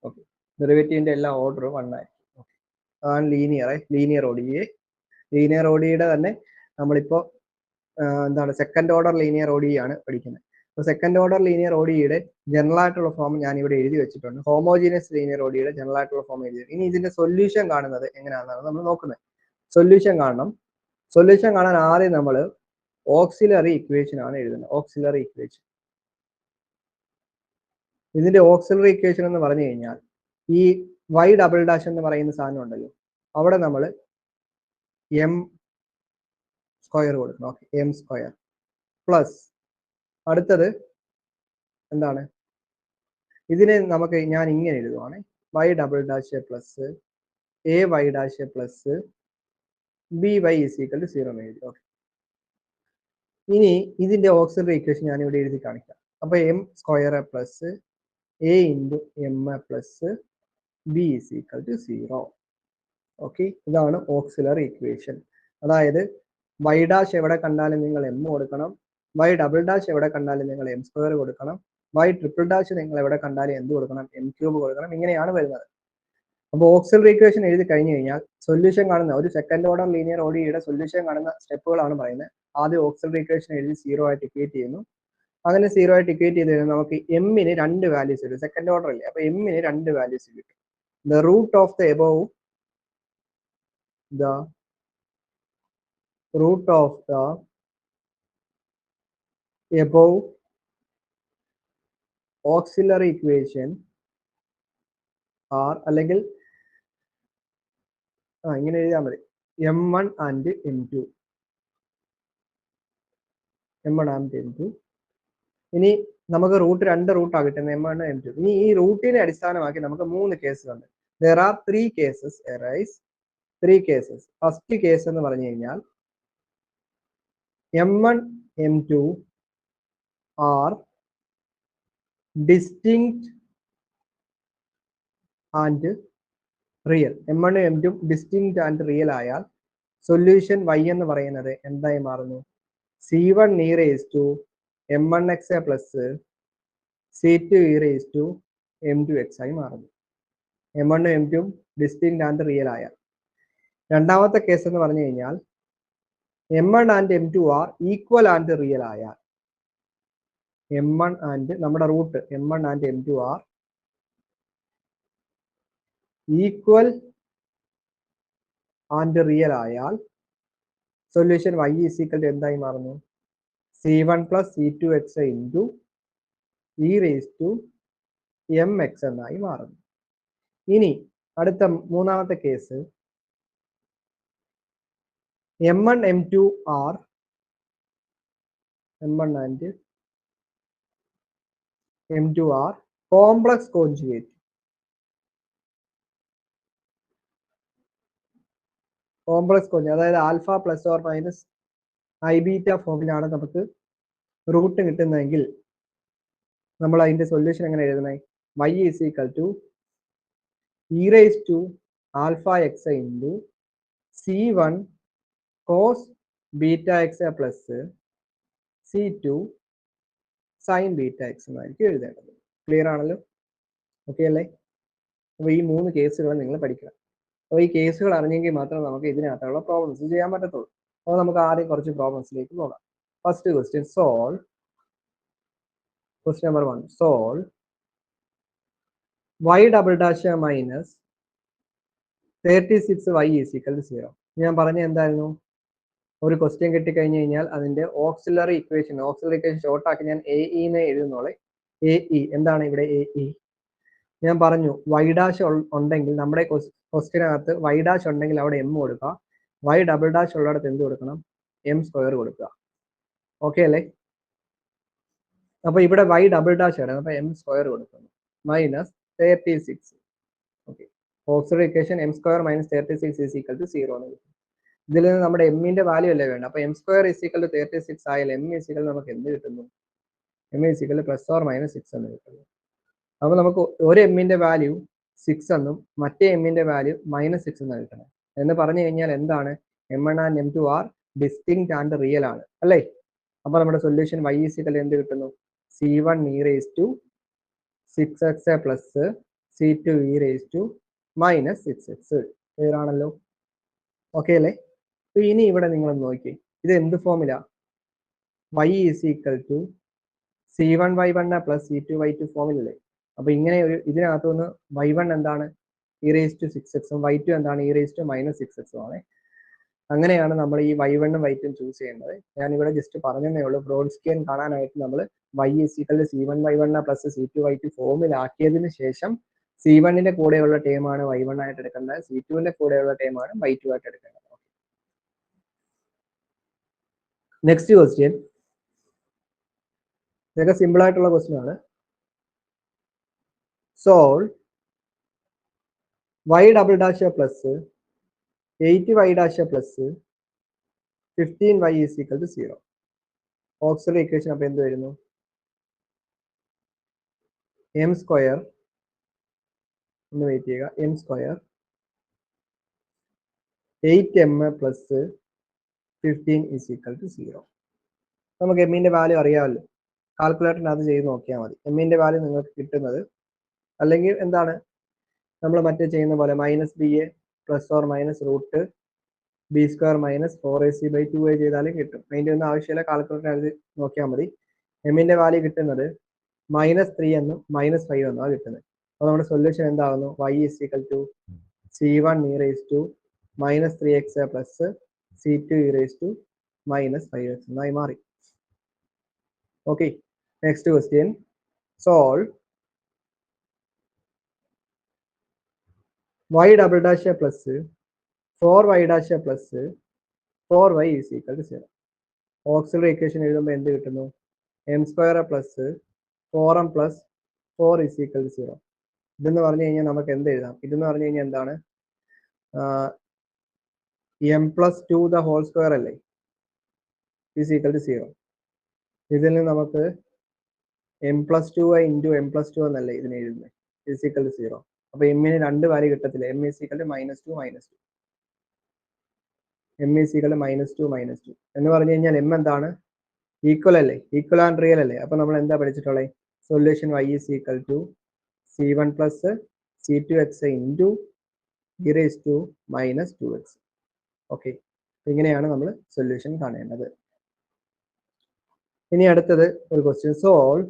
ഓക്കെ, ഡെറിവേറ്റീവിന്റെ എല്ലാ ഓർഡർ 1 ആയിരിക്കും. ഓക്കെ, അതാണ് ലീനിയർ ODE. ലീനിയർ ODEയുടെ തന്നെ നമ്മളിപ്പോ എന്താണ് സെക്കൻഡ് ഓർഡർ ലീനിയർ ODE ആണ് പഠിക്കുന്നത്. അപ്പോൾ സെക്കൻഡ് ഓർഡർ ലീനിയർ ODEയുടെ ജനറൽ ആയിട്ടുള്ള ഫോം ഞാൻ ഇവിടെ എഴുതി വെച്ചിട്ടുണ്ട്. ഹോമോജീനിയസ് ലീനിയർ ODEയുടെ ജനറൽ ആയിട്ടുള്ള ഫോം എഴുതി. ഇനി ഇതിന്റെ സൊല്യൂഷൻ കാണുന്നത് എങ്ങനെയാണെന്നാണ് നമ്മൾ നോക്കുന്നത്. സൊല്യൂഷൻ കാണണം. സൊല്യൂഷൻ കാണാൻ ആദ്യം നമ്മൾ ഓക്സിലറി ഇക്വേഷൻ ആണ് എഴുതുന്നത്. Auxiliary equation. ഇതിന്റെ ഓക്സിലറി ഇക്വേഷൻ എന്ന് പറഞ്ഞു കഴിഞ്ഞാൽ ഈ y ഡബിൾ ഡാഷ് എന്ന് പറയുന്ന സാധനം ഉണ്ടല്ലോ, അവിടെ നമ്മൾ m സ്ക്വയർ കൊടുക്കണം. ഓക്കെ, m സ്ക്വയർ പ്ലസ് അടുത്തത് എന്താണ്, ഇതിനെ നമുക്ക് ഞാൻ ഇങ്ങനെ എഴുതുവാണ്, y double dash plus ay dash plus by is equal to 0 എന്ന് എഴുതി. ഓക്കെ, ഇനി ഇതിന്റെ ഓക്സിലറി ഇക്വേഷൻ ഞാൻ ഇവിടെ എഴുതി കാണിക്കാം. അപ്പൊ m square plus a into m plus b is equal to 0. Okay, ഇതാണ് ഓക്സിലറി ഇക്വേഷൻ. അതായത് y ഡാഷ് എവിടെ കണ്ടാലും നിങ്ങൾ m കൊടുക്കണം, y ഡബിൾ ഡാഷ് എവിടെ കണ്ടാലും നിങ്ങൾ m സ്ക്വയർ കൊടുക്കണം, y ട്രിപ്പിൾ ഡാഷ് നിങ്ങൾ എവിടെ കണ്ടാലും എന്ത് കൊടുക്കണം, m ക്യൂബ് കൊടുക്കണം. ഇങ്ങനെയാണ് വരുന്നത്. അപ്പോൾ ഓക്സിലറി ഇക്വേഷൻ എഴുതി കഴിഞ്ഞു കഴിഞ്ഞാൽ സൊല്യൂഷൻ കാണുന്ന ഒരു സെക്കൻഡ് ഓർഡർ ലീനിയർ ODEയുടെ സൊല്യൂഷൻ കാണുന്ന സ്റ്റെപ്പുകളാണ് പറയുന്നത്. ആദ്യം ഓക്സിലറി ഇക്വേഷൻ എഴുതി 0 ആയിട്ട് ഇക്വേറ്റ് ചെയ്യുന്നു. അങ്ങനെ 0 ആയിട്ട് ഇക്വേറ്റ് ചെയ്ത് കഴിഞ്ഞാൽ നമുക്ക് m-ന് 2 വാല്യൂസ് വരും. സെക്കൻഡ് ഓർഡർ അല്ലേ, അപ്പൊ m-ന് 2 വാല്യൂസ് കിട്ടും. The root of the above auxiliary equation are, അല്ലെങ്കിൽ ഇങ്ങനെ എഴുതിയാൽ മതി, m1 and m2. m1 and m2. ഇനി നമുക്ക് രണ്ട് റൂട്ടാണ് കിട്ടുന്നത്, m1 m2. ഇനി ഈ റൂട്ടിനെ അടിസ്ഥാനമാക്കി നമുക്ക് 3 കേസുകളുണ്ട്. There are 3 cases arise. 3 cases. First case എന്ന് പറഞ്ഞു കഴിഞ്ഞാൽ m1 m2 are distinct and real. m1 m2 distinct and real ആയാൽ സൊല്യൂഷൻ y എന്ന് പറയുന്നത് എന്തായി മാറുന്നു? c1 e raised to m1x plus c2 e raised to m2x ആയി മാറുന്നു. m1 m2 distinct and real ആയാൽ. രണ്ടാമത്തെ കേസ് എന്ന് പറഞ്ഞു കഴിഞ്ഞാൽ m1 and m2 are equal and real ആയാൽ, m1 ആൻഡ് നമ്മുടെ root m1 and m2 are equal and real ആയാൽ solution y is equal to എന്തായി മാറുന്നു? c1 plus c2x into e raise to mx എന്നായി മാറുന്നു. ഇനി അടുത്ത മൂന്നാമത്തെ case M1 M2 are M1 and M2 are complex conjugate. Complex conjugate അതായത് alpha plus or minus I beta ഫോമിലാണ് നമുക്ക് റൂട്ട് കിട്ടുന്നതെങ്കിൽ നമ്മൾ അതിന്റെ സൊല്യൂഷൻ എങ്ങനെ എഴുതണേ? y is equal to e raised to alpha x into c1 cos beta x plus c2 sin beta x എന്നായിരിക്കും എഴുതേണ്ടത്. Clear ആണല്ലോ? Okay അല്ലേ? അപ്പോൾ ഈ 3 കേസുകൾ നിങ്ങൾ പഠിക്കണം. അപ്പോൾ ഈ കേസുകൾ അറിഞ്ഞെങ്കിൽ മാത്രമേ നമുക്ക് ഇതിനകത്തുള്ള പ്രോബ്ലംസ് ചെയ്യാൻ പറ്റത്തുള്ളൂ. അപ്പോൾ നമുക്ക് ആദ്യം കുറച്ച് പ്രോബ്ലംസിലേക്ക് പോകാം. First question solve. Question number 1 solve y double dash minus 36y is equal to 0. ഞാൻ പറഞ്ഞ എന്തായിരുന്നു? ഒരു ക്വസ്റ്റ്യൻ കിട്ടിക്കഴിഞ്ഞ് കഴിഞ്ഞാൽ അതിന്റെ ഓക്സിലറി ഇക്വേഷൻ ഷോർട്ട് ആക്കി ഞാൻ എ ഇനെ എഴുതുന്നോളെ. എ ഇ എന്താണ് ഇവിടെ എ ഇ? ഞാൻ പറഞ്ഞു വൈ ഡാഷ് ഉണ്ടെങ്കിൽ നമ്മുടെ ക്വസ്റ്റ്യനകത്ത് വൈ ഡാഷ് ഉണ്ടെങ്കിൽ അവിടെ എം കൊടുക്കുക. വൈ ഡബിൾ ഡാഷ് ഉള്ളിടത്ത് എന്ത് കൊടുക്കണം? എം സ്ക്വയർ കൊടുക്കുക. ഓക്കെ അല്ലേ? അപ്പൊ ഇവിടെ വൈ ഡബിൾ ഡാഷ് ആണ്, അപ്പൊ എം സ്ക്വയർ കൊടുക്കുന്നു. Minus 36. Okay, auxiliary equation M square minus 36 is equal to 0 എന്ന് കിട്ടും. ഇതിൽ നിന്ന് നമ്മുടെ എമ്മിന്റെ വാല്യൂ അല്ലേ വേണ്ട. അപ്പൊ M square is equal to 36 ആയാൽ എം ഈസ് ഈക്വൽ നമുക്ക് എന്ത് കിട്ടുന്നു? M is equal plus or minus 6 എന്ന് കിട്ടുന്നു. അപ്പൊ നമുക്ക് ഒരു എമ്മിന്റെ വാല്യൂ 6 എന്നും മറ്റേ എമ്മിന്റെ വാല്യൂ -6 എന്ന് കിട്ടണം. എന്ന് പറഞ്ഞു കഴിഞ്ഞാൽ എന്താണ്? M1 and M2 are distinct and real ആണ് അല്ലേ? അപ്പൊ നമ്മുടെ സൊല്യൂഷൻ y ഈസ് ഈക്വൽ എന്ത് കിട്ടുന്നു? c1 e raised to 6x plus c2 e raised to minus 6x. Clear ആണല്ലോ? ഓക്കെ അല്ലേ? അപ്പൊ ഇനി ഇവിടെ നിങ്ങൾ നോക്കി, ഇത് എന്ത് ഫോമിലാ? y is equal to c1y1 plus c2y2 ഫോമിലല്ലേ? അപ്പൊ ഇങ്ങനെ ഒരു ഇതിനകത്തുനിന്ന് y1 എന്താണ്? e raised to 6x ഉം y2 എന്താണ്? e raised to minus 6x ആണ്. അങ്ങനെയാണ് നമ്മൾ ഈ y1 ഉം y2 ചൂസ് ചെയ്യേണ്ടത്. ഞാൻ ഇവിടെ ജസ്റ്റ് പറഞ്ഞതേ ഉള്ളൂ. ബ്രോഡ്സ്കിയൻ കാണാനായിട്ട് നമ്മൾ y is equal to c1y1 plus c2y2 ഫോമിലാക്കിയതിനു ശേഷം c1ന്റെ കൂടെയുള്ള ടേം ആണ് y1 ആയിട്ട് എടുക്കേണ്ടത്, c2ന്റെ കൂടെയുള്ള ടേം ആണ് y2 ആയിട്ട് എടുക്കേണ്ടത്. നെക്സ്റ്റ് ക്വസ്റ്റ്യൻ, ഇതൊക്കെ സിമ്പിൾ ആയിട്ടുള്ള ക്വസ്റ്റ്യൻ ആണ്. Solve y double dash plus 8y dash plus 15y is equal to 0. Auxiliary equation അപ്പൊ എന്ത് വരുന്നു? എം സ്ക്വയർ, ഒന്ന് വെയിറ്റ് ചെയ്യുക, M square 8m plus 15 is equal to 0. നമുക്ക് എമ്മിന്റെ വാല്യൂ അറിയാമല്ലോ, കാൽക്കുലേറ്ററിനകത്ത് ചെയ്ത് നോക്കിയാൽ മതി. എമ്മിന്റെ വാല്യൂ നിങ്ങൾക്ക് കിട്ടുന്നത്, അല്ലെങ്കിൽ എന്താണ് നമ്മൾ മറ്റേ ചെയ്യുന്ന പോലെ minus B A plus or minus root B square minus 4ac/2a ചെയ്താലും കിട്ടും. അതിന്റെ ഒന്നും ആവശ്യമില്ല, കാൽക്കുലേറ്ററിനകത്ത് നോക്കിയാൽ മതി. എമ്മിന്റെ വാല്യൂ കിട്ടുന്നത് -3 എന്നും -5 എന്നാണ് കിട്ടുന്നത്. അപ്പോൾ നമ്മുടെ സൊല്യൂഷൻ എന്താകുന്നു? y is equal to c1 e raised to -3x plus c2 e raised to -5x എന്നായി മാറി. ഓക്കെ, next question solve y double dash plus 4y dash plus 4y is equal to 0. Auxiliary equation എഴുതുമ്പോൾ എന്ത് കിട്ടുന്നു? M square plus 4m plus 4 is equal to 0. ഇതെന്ന് പറഞ്ഞു കഴിഞ്ഞാൽ നമുക്ക് എന്ത് എഴുതാം? ഇതെന്ന് പറഞ്ഞു കഴിഞ്ഞാൽ എന്താണ്? m plus 2 the whole square അല്ലേ, ഈസ് ഈക്വൽ ടു 0. ഇതിൽ നിന്ന് നമുക്ക് m plus 2 into m plus 2 എന്നല്ലേ ഇതിനെ എഴുതുന്നത്, ഈസ് ഈക്വൽ ടു 0. അപ്പൊ എമ്മിന് 2 വാല്യൂ കിട്ടത്തില്ല. m is equal to -2 -2, m is equal to -2 എന്ന് പറഞ്ഞു കഴിഞ്ഞാൽ m എന്താണ്? ഈക്വൽ അല്ലേ, ഈക്വൽ ആൻഡ് റിയൽ അല്ലേ? അപ്പൊ നമ്മൾ എന്താ പഠിച്ചിട്ടുള്ളത്? Solution y is equal to c1 plus c2x into e raised to -2x. Okay, ഇങ്ങനെയാണ് നമ്മൾ സൊല്യൂഷൻ കാണേണ്ടത്. ഇനി അടുത്തത് ഒരു question solve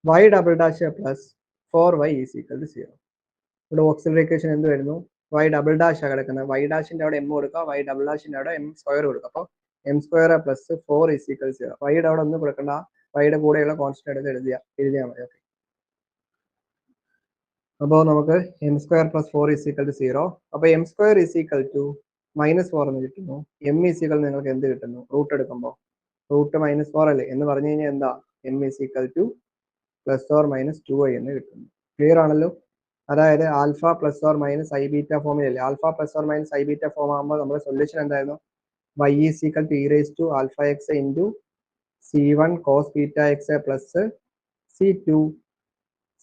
y double dash plus 4y is equal to 0. ഇവിടെ ഓക്സിലറി ഇക്വേഷൻ എന്ത് വരുന്നു? y ഡബിൾ ഡാഷ് കിടക്കുന്നത്, y ഡാഷിന്റെ അവിടെ m കൊടുക്കുക, y ഡബിൾ ഡാഷിന്റെ അവിടെ m സ്ക്വയർ കൊടുക്കുക. അപ്പോൾ m square plus 4 is equal 0. വൈയുടെ അവിടെ ഒന്നും കൊടുക്കണ്ട, വൈയുടെ കൂടെയുള്ള കോൺസ്റ്റന്റ് എടുത്ത് എഴുതിയാൽ മതി. ഓക്കെ, അപ്പോൾ നമുക്ക് m square plus 4 is equal to 0. അപ്പോൾ m square is equal to -4 എന്ന് കിട്ടുന്നു. m ഈസിക്കൽ നിങ്ങൾക്ക് എന്ത് കിട്ടുന്നു? റൂട്ട് എടുക്കുമ്പോൾ റൂട്ട് -4 അല്ലേ എന്ന് പറഞ്ഞു കഴിഞ്ഞാൽ എന്താ? m ഈസിക്കൽ ടു +or-2i എന്ന് കിട്ടുന്നു. ക്ലിയർ ആണല്ലോ? അതായത് alpha plus or minus I beta ഫോമിലല്ലേ? Alpha plus or minus I beta form ആകുമ്പോൾ നമ്മുടെ സൊല്യൂഷൻ എന്തായിരുന്നു? y is equal to e⁻α x into c1 cos beta X plus c2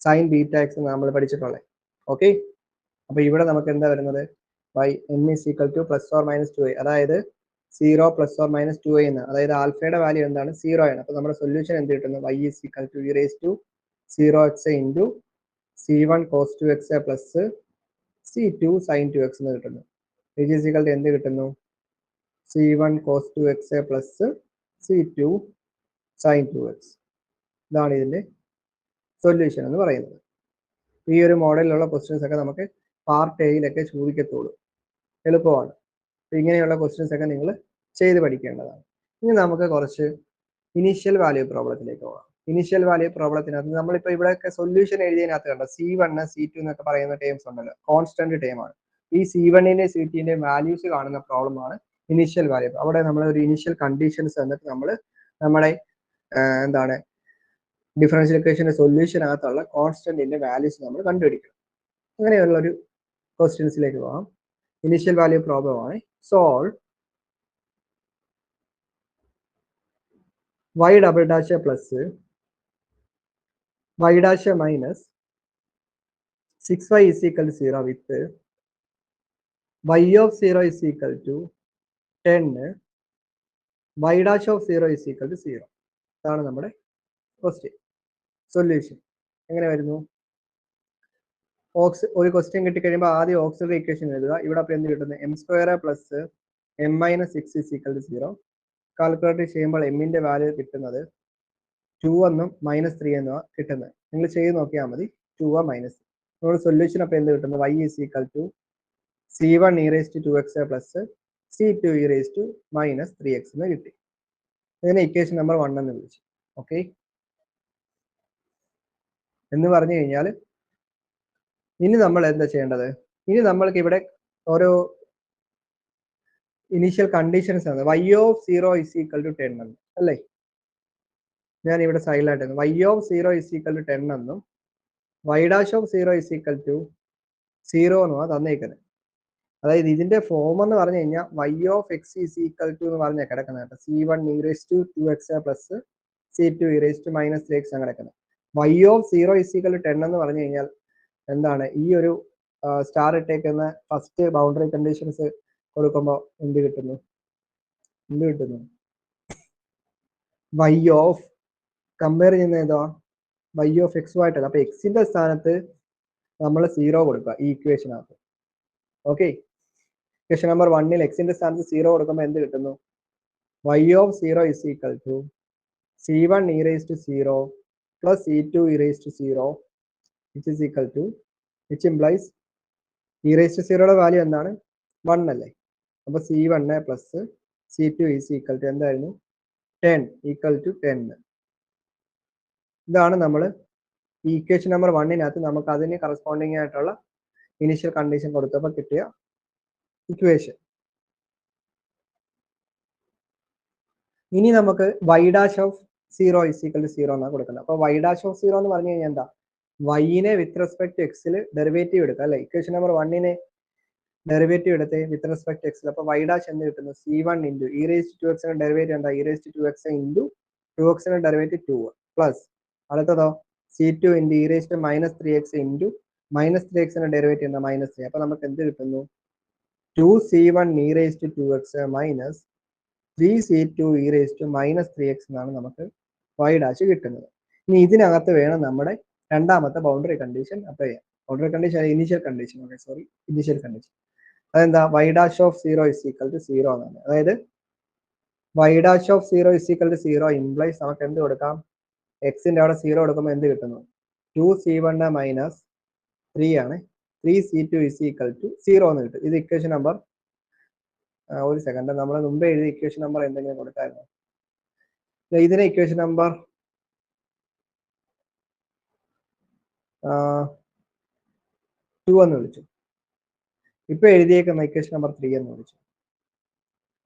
sine beta X നമ്മൾ പഠിച്ചിട്ടുള്ളത്. ഓക്കെ, അപ്പൊ ഇവിടെ നമുക്ക് എന്താ വരുന്നത്? m ഈസിക്കൽ ടു +or-2i, അതായത് 0 +or- 2i എന്ന്. അതായത് ആൽഫയുടെ വാല്യൂ എന്താണ്? 0 ആണ്. അപ്പൊ നമ്മുടെ സൊല്യൂഷൻ എന്ത് കിട്ടുന്നു? y is equal to e⁻0x into c1 cos 2x plus c2 sin 2x എന്ന് കിട്ടുന്നു. വിച്ച് ഈസിക്കൽ ടു എന്ത് കിട്ടുന്നു? c1 cos 2x plus c2 sin 2x. ഇതാണ് ഇതിന്റെ സൊല്യൂഷൻ എന്ന് പറയുന്നത്. ഈ ഒരു മോഡലിലുള്ള ക്വസ്റ്റ്യൻസ് ഒക്കെ നമുക്ക് പാർട്ട് എയിലൊക്കെ ചോദിക്കത്തുള്ളൂ. എളുപ്പമാണ്. ഇങ്ങനെയുള്ള ക്വസ്റ്റ്യൻസ് ഒക്കെ നിങ്ങൾ ചെയ്ത് പഠിക്കേണ്ടതാണ്. ഇനി നമുക്ക് കുറച്ച് ഇനീഷ്യൽ വാല്യൂ പ്രോബ്ലത്തിലേക്ക് പോകാം. ഇനീഷ്യൽ വാല്യൂ പ്രോബ്ലത്തിനകത്ത് നമ്മളിപ്പോൾ ഇവിടെയൊക്കെ സൊല്യൂഷൻ എഴുതിയതിനകത്ത് കണ്ടോ C1 C2 എന്നൊക്കെ പറയുന്ന ടേംസ് ഉണ്ടല്ലോ, കോൺസ്റ്റന്റ് ടേം ആണ്. ഈ C1ന്റെ C2ന്റെ വാല്യൂസ് കാണുന്ന പ്രോബ്ലം ആണ് ഇനീഷ്യൽ വാല്യൂ. അവിടെ നമ്മൾ ഒരു ഇനീഷ്യൽ കണ്ടീഷൻസ് എന്നിട്ട് നമ്മൾ നമ്മുടെ എന്താണ് ഡിഫറൻഷ്യൽ ഇക്വേഷന്റെ സൊല്യൂഷനകത്തുള്ള കോൺസ്റ്റന്റിന്റെ വാല്യൂസ് നമ്മൾ കണ്ടുപിടിക്കണം. അങ്ങനെയുള്ള ഒരു ക്വസ്റ്റ്യൻസിലേക്ക് പോകാം. ഇനീഷ്യൽ വാല്യൂ പ്രോബ്ലം ആണ്. Solve y double dash plus y dash minus 6y is equal to 0 with y of 0 is equal to 10, y dash of 0 is equal to 0. ഇതാണ് നമ്മുടെ ക്വസ്റ്റ്യൻ. സൊല്യൂഷൻ എങ്ങനെ വരുന്നു? ഒരു ക്വസ്റ്റ്യൻ കിട്ടിക്കഴിയുമ്പോൾ ആദ്യം ഓക്സിലറി ഇക്വേഷൻ എഴുതുക. ഇവിടെ അപ്പോൾ എന്ത് കിട്ടുന്നത്? m² plus m-6 is equal to 0. Calculate ചെയ്യുമ്പോൾ എമ്മിന്റെ വാല്യൂ കിട്ടുന്നത് 2 എന്നും -3 എന്നും കിട്ടുന്നത്. നിങ്ങൾ ചെയ്ത് നോക്കിയാൽ മതി. 2 മൈനസ് നമ്മുടെ സൊല്യൂഷൻ അപ്പോൾ എന്ത് കിട്ടുന്നു? y is equal to c1 e⁻2x plus c2 e⁻−3x എന്ന് കിട്ടി. ഇതിനെ ഇക്വേഷൻ നമ്പർ 1 എന്ന് വിളിച്ചു. ഓക്കെ, എന്ന് പറഞ്ഞു കഴിഞ്ഞാൽ ഇനി നമ്മൾ എന്താ ചെയ്യേണ്ടത്? ഇനി നമ്മൾക്ക് ഇവിടെ ഓരോ ഇനീഷ്യൽ കണ്ടീഷൻസ് ആണ്. y of 0 is equal to 10 എന്ന് അല്ലേ? ഞാൻ ഇവിടെ സൈഡിലായിട്ട് y of 0 is equal to 10 എന്നും y dash of 0 is equal to 0 എന്നുമാണ് തന്നേക്കുന്നത്. അതായത് ഇതിന്റെ ഫോം എന്ന് പറഞ്ഞു കഴിഞ്ഞാൽ y of x is equal to എന്ന് പറഞ്ഞാൽ കിടക്കുന്നത് കേട്ടോ. c1 e⁻2x plus c2 e⁻−3x ആണ് കിടക്കുന്നത്. y of 0 is equal to 10 എന്ന് പറഞ്ഞു കഴിഞ്ഞാൽ എന്താണ്? ഈ ഒരു സ്റ്റാർ ഇട്ടേക്കുന്ന ഫസ്റ്റ് ബൗണ്ടറി കണ്ടീഷൻസ് കൊടുക്കുമ്പോൾ എന്ത് കിട്ടുന്നു? y ഓഫ് കമ്പയർ ചെയ്യുന്ന ഏതാ? y ഓഫ് x ആയിട്ടല്ല. അപ്പൊ എക്സിന്റെ സ്ഥാനത്ത് നമ്മൾ 0 കൊടുക്കുക ഈ ഇക്വേഷനകത്ത്. ഓക്കെ, ഇക്വേഷൻ നമ്പർ 1ൽ എക്സിന്റെ സ്ഥാനത്ത് 0 കൊടുക്കുമ്പോൾ എന്ത് കിട്ടുന്നു? y of 0 is equal to c1 e⁻0 plus c2 e⁻0 which is equal to, which implies e⁻0യുടെ വാല്യൂ എന്താണ്? 1 അല്ലേ? അപ്പൊ c1 plus c2 is equal to എന്തായിരുന്നു? 10 equal to 10. ഇതാണ് നമ്മൾ ഈ ഇക്വേഷൻ നമ്പർ 1നകത്ത് നമുക്ക് അതിന് കറസ്പോണ്ടിങ് ആയിട്ടുള്ള ഇനീഷ്യൽ കണ്ടീഷൻ കൊടുത്തപ്പോൾ കിട്ടിയ ഇക്വേഷൻ. ഇനി നമുക്ക് y dash of 0 is equal to 0 എന്നാണ് കൊടുക്കുന്നത്. അപ്പൊ y dash of 0 എന്ന് പറഞ്ഞു കഴിഞ്ഞാൽ എന്താ? y-നെ വിത്ത് റെസ്പെക്ട് എക്സിൽ ഡെറിവേറ്റീവ് എടുക്കുക അല്ലെ? ഇക്വേഷൻ നമ്പർ 1നെ ഡെറിവേറ്റീവ് എടുത്ത് വിത്ത് റെസ്പെക്ട് എക്സിൽ. അപ്പൊ y dash എന്ത് കിട്ടുന്നു? c1 ഇൻറ്റു e⁻2x ഡെറിവേറ്റീവ് എന്താ? e⁻2x into 2x derivative 2 plus അടുത്തതോ c2 into e⁻−3x into -3x derivative എന്താ? -3. അപ്പൊ നമുക്ക് എന്ത് കിട്ടുന്നു? 2c1 e⁻2x minus 3c2 e⁻−3x എന്നാണ് നമുക്ക് y dash കിട്ടുന്നത്. ഇനി ഇതിനകത്ത് വേണം നമ്മുടെ രണ്ടാമത്തെ ബൗണ്ടറി കണ്ടീഷൻ അപ്ലൈ ചെയ്യാം. Boundary condition initial condition, initial condition. അതെന്താ? y dash of 0 is equal to 0 എന്നാണ്. അതായത് y dash of 0 is equal to 0 implies നമുക്ക് എന്ത് കൊടുക്കാം? എക്സിന്റെ അവിടെ 0 കൊടുക്കുമ്പോൾ എന്ത് കിട്ടുന്നു? 2c1 മൈനസ് 3 ആണ്, 3c2 is equal to 0 എന്ന് കിട്ടും. ഇത് ഇക്വേഷൻ നമ്പർ, ഒരു സെക്കൻഡ്, നമ്മൾ മുമ്പേ എഴുതിയ ഇക്വേഷൻ നമ്പർ എന്തെങ്കിലും കൊടുക്കായിരുന്നു? ഇതിനെ ഇക്വേഷൻ നമ്പർ 2 എന്ന് വിളിച്ചു. ഇപ്പൊ എഴുതിയേക്കുന്ന ഇക്വേഷൻ നമ്പർ 3 എന്ന് വിളിച്ചു.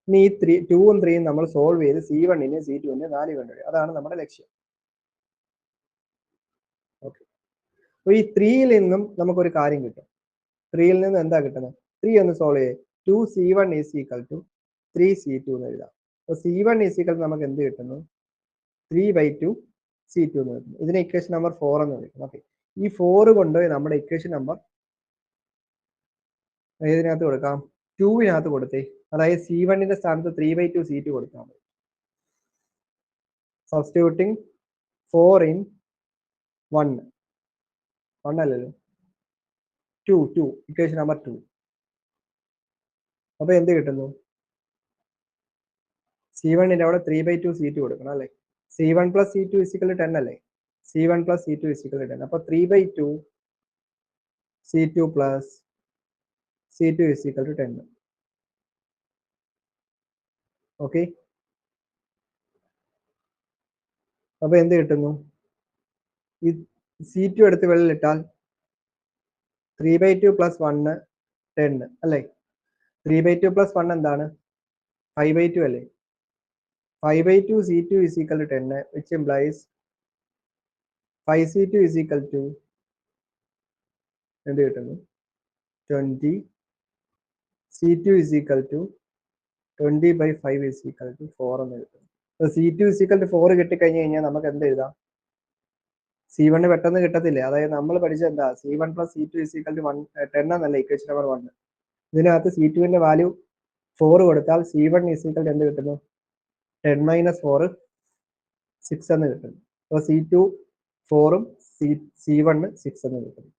ഇനി ഈ 2ഉം 3ഉം നമ്മൾ സോൾവ് ചെയ്ത് C1ന് C2ന് വാല്യൂ കണ്ടുപിടിക്കും. അതാണ് നമ്മുടെ ലക്ഷ്യം. ഓക്കെ, അപ്പൊ ഈ 3യിൽ നിന്നും നമുക്കൊരു കാര്യം കിട്ടും. 3യിൽ നിന്ന് എന്താ കിട്ടുന്നത്? 3 ഒന്ന് സോൾവ് ചെയ്യേ. 2C1 is equal to 3C2 എന്ന് എഴുതാം. അപ്പൊ C1 ഈസ് ഈക്വൽ നമുക്ക് എന്ത് കിട്ടുന്നു? 3/2 C2 എന്ന് കിട്ടുന്നു. ഇതിനെ ഇക്വേഷൻ നമ്പർ 4 എന്ന് വിളിക്കുന്നു. ഓക്കെ, ഈ 4 കൊണ്ട് നമ്മുടെ ഇക്വേഷൻ നമ്പർ ഏതിനകത്ത് കൊടുക്കാം? 2വിനകത്ത് കൊടുത്തേ. അതായത് C1ന്റെ സ്ഥാനത്ത് 3/2 C2 കൊടുത്താൽ മതി. സബ്സ്റ്റിറ്റ്യൂട്ടിങ് 4 in 1 അല്ലല്ലോ, 2 ഇക്വേഷൻ നമ്പർ 2. അപ്പൊ എന്ത് കിട്ടുന്നു? C1ന്റെ അവിടെ 3/2 C2 കൊടുക്കണം അല്ലേ? C1 plus C2 is equal to 10 അല്ലേ? C1 plus C2 is equal to 10. അപ്പൊ 3/2 C2 plus C2 is equal to 10. Okay, അപ്പൊ എന്ത് കിട്ടുന്നു? ഈ C2 എടുത്ത് വെളിയിലിട്ടാൽ 3/2 plus 1 10 അല്ലേ? 3/2 plus 1 എന്താണ്? 5/2 അല്ലേ? 5/2 C2 is equal to 10, which implies 5C2 is equal to എന്ത് കിട്ടുന്നു? 20. C2 is equal to 20/5 is equal to 4 എന്ന് കിട്ടുന്നു. C2 is equal to 4 കിട്ടിക്കഴിഞ്ഞ് കഴിഞ്ഞാൽ നമുക്ക് എന്ത് എഴുതാം? C1 പെട്ടെന്ന് കിട്ടത്തില്ലേ? അതായത് നമ്മൾ പഠിച്ച എന്താ? C1 plus C2 is equal to 10 എന്നല്ലേ ഇക്വേഷൻ നമ്പർ 1. ഇതിനകത്ത് C2ന്റെ വാല്യൂ 4 കൊടുത്താൽ C1 is equal to എന്ത് കിട്ടുന്നു? 10 minus 4 6 എന്ന് കിട്ടുന്നു. അപ്പോൾ C2 4ഉം C1 6 എന്ന് കിട്ടുന്നു.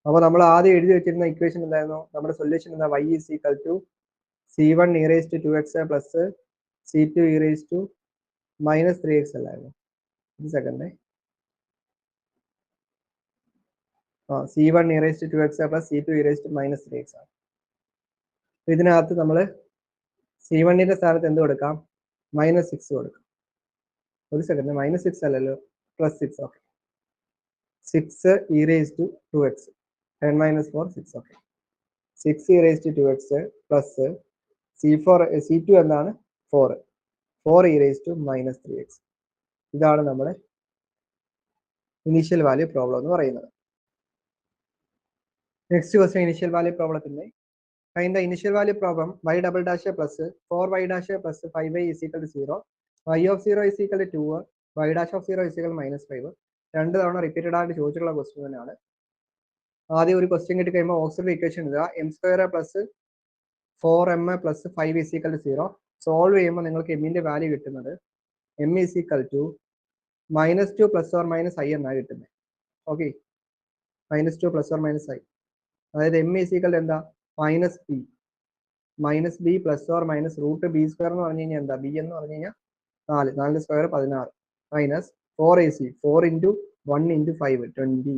അപ്പോൾ നമ്മൾ ആദ്യം എഴുതി വെച്ചിരുന്ന ഇക്വേഷൻ എന്തായിരുന്നു? നമ്മുടെ സൊല്യൂഷൻ എന്താ? y is equal to C1 e raised to 2x plus C2 e raised to minus 3x അല്ലായിരുന്നു. ഒരു second. C1 e raised to 2x plus C2 e raised to minus 3x ആണ്. ഇതിനകത്ത് നമ്മൾ C1ന്റെ സ്ഥാനത്ത് എന്ത് കൊടുക്കാം? -6 കൊടുക്കാം. ഒരു സെക്കൻഡ്, -6 അല്ലല്ലോ, +6. Okay, 6 e raised to 2x, 10 minus 4 6. Okay, 6 e raised to 2x plus C2 എന്താണ്? 4 e raised to minus 3x. ഇതാണ് നമ്മുടെ ഇനീഷ്യൽ വാല്യൂ പ്രോബ്ലം എന്ന് പറയുന്നത്. നെക്സ്റ്റ് ക്വസ്റ്റ്യൻ ഇനീഷ്യൽ വാല്യൂ പ്രോബ്ലത്തിന്റെ find the initial value problem y double dash plus 4y dash plus 5y is equal to 0, y of 0 is equal to 2, y dash of 0 is equal to -5. രണ്ട് തവണ repeated ആയിട്ട് ചോദിച്ചിട്ടുള്ള question തന്നെയാണ്. ആദ്യം ഒരു question കിട്ടി കഴിയുമ്പോൾ ഓക്സിലറി ഇക്വേഷൻ ഇടുക. m² plus 4m plus 5 is equal to 0. Solve ചെയ്യുമ്പോൾ നിങ്ങൾക്ക് എമ്മിന്റെ വാല്യൂ കിട്ടുന്നത് m is equal to -2 plus or minus i എന്നാണ് കിട്ടുന്നത്. Okay, -2 plus or minus i, അതായത് m is equal to എന്താ? -b plus or minus root b square എന്ന് പറഞ്ഞു കഴിഞ്ഞാൽ എന്താ? b എന്ന് പറഞ്ഞു കഴിഞ്ഞാൽ 4 സ്ക്വയർ 16 minus 4ac 4 into 1 into 5 20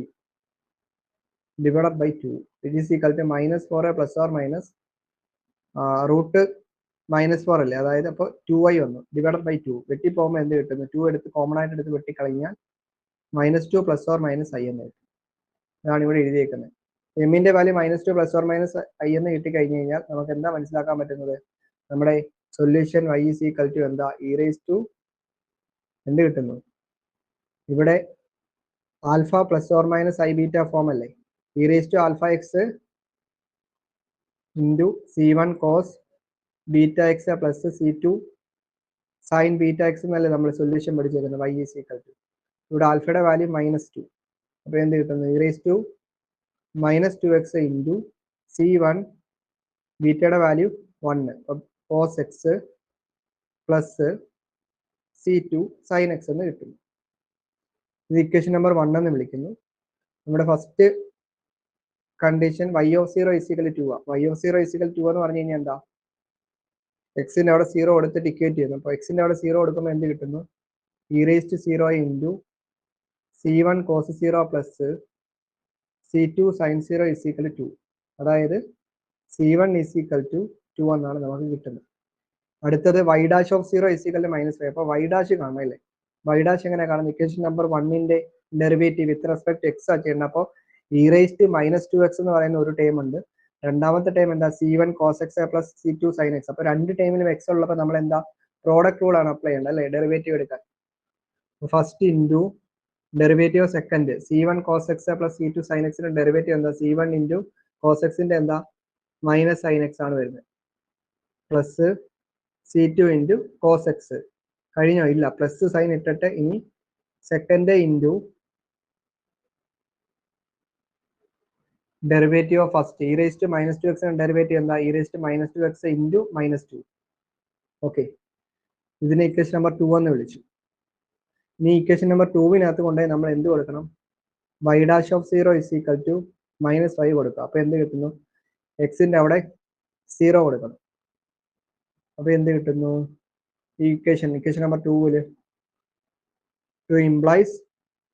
divided by 2 which is equal to -4 plus or minus root -4 അല്ലേ? അതായത് അപ്പോൾ 2i വന്നു ഡിവൈഡഡ് ബൈ 2. വെട്ടി പോകുമ്പോൾ എന്ത് കിട്ടുന്നു? 2 എടുത്ത് കോമൺ ആയിട്ട് എടുത്ത് വെട്ടിക്കളഞ്ഞാൽ -2 പ്ലസ് ഓർ മൈനസ് i എന്ന് കിട്ടും. ഇതാണ് ഇവിടെ എഴുതിയേക്കുന്നത്. എമ്മിന്റെ value -2 plus or minus i എന്ന് കിട്ടിക്കഴിഞ്ഞ് കഴിഞ്ഞാൽ നമുക്ക് എന്താ മനസ്സിലാക്കാൻ പറ്റുന്നത്? നമ്മുടെ solution y is equal to എന്താ? e raised to എന്ത് കിട്ടുന്നു? ഇവിടെ alpha plus or minus i beta form അല്ലേ? e raised to alpha X into C1 cos beta X plus C2 sine beta X എന്നല്ലേ നമ്മൾ സൊല്യൂഷൻ പഠിച്ചിരുന്നത്? y is equal to ഇവിടെ ആൽഫയുടെ വാല്യൂ -2. അപ്പോൾ എന്ത് കിട്ടുന്നു? e raised to -2x into C1 ബീറ്റയുടെ value 1 cos x plus C2 sine X എന്ന് കിട്ടുന്നു. ഇത് ഇക്വേഷൻ നമ്പർ 1 എന്ന് വിളിക്കുന്നു. നമ്മുടെ first condition y of 0 is equal to 2 ആണ്. y of 0 is equal to 2 എന്ന് പറഞ്ഞു കഴിഞ്ഞാൽ എന്താ? എക്സിന്റെ അവിടെ 0 കൊടുത്തിട്ട് ഇക്വേറ്റ് ചെയ്യുന്നു. അപ്പോൾ എക്സിന്റെ അവിടെ 0 കൊടുക്കുമ്പോൾ എന്ത് കിട്ടുന്നു? e raised to 0 into C1 cos 0 plus C2 sin 0 is equal to 2. അതായത് C1 is equal to 2 എന്നാണ് നമുക്ക് കിട്ടുന്നത്. അടുത്തത് y dash of 0 is equal to -5. അപ്പോൾ y dash കാണണം അല്ലേ? y dash എങ്ങനെ കാണുന്നത്? ഇക്വേഷൻ നമ്പർ 1ന്റെ ഡെറിവേറ്റീവ് വിത്ത് റെസ്പെക്ട് എക്സ് ചെയ്യണം. അപ്പോൾ e raised to -2x എന്ന് പറയുന്ന ഒരു ടേം ഉണ്ട്. രണ്ടാമത്തെ ടൈം എന്താ C1 cos x plus C2 sin x. അപ്പൊ രണ്ട് ടൈമിലും എക്സ് ഉള്ളപ്പോൾ നമ്മൾ എന്താ പ്രോഡക്റ്റ് റൂൾ ആണ് അപ്ലൈ ചെയ്യേണ്ടത് അല്ലേ, ഡെറിവേറ്റീവ് എടുക്കാൻ. First into derivative of second C1 cos x plus C2 sin x ന്റെ ഡെറിവേറ്റീവ് എന്താ C1 ഇൻറ്റു cos x ന്റെ എന്താ മൈനസ് sin x ആണ് വരുന്നത്, plus C2 into cos x. കഴിഞ്ഞോ? ഇല്ല, പ്ലസ് സൈൻ ഇട്ടിട്ട് ഇനി second into derivative of first e raised to minus 2x derivative എന്താ e raised to minus 2x into minus 2. Okay, ഇതിനെ ഇക്വേഷൻ നമ്പർ 2 എന്ന് വിളിച്ചു. ഇനി ഇക്വേഷൻ നമ്പർ 2വിനകത്ത് കൊണ്ടുപോയി നമ്മൾ എന്ത് കൊടുക്കണം? y dash of 0 is equal to minus 5 കൊടുക്കുക. അപ്പൊ എന്ത് കിട്ടുന്നു? എക്സിന്റെ അവിടെ 0 കൊടുക്കണം. അപ്പൊ എന്ത് കിട്ടുന്നു? ഈ ഇക്വേഷൻ നമ്പർ 2 ഇംപ്ലൈസ്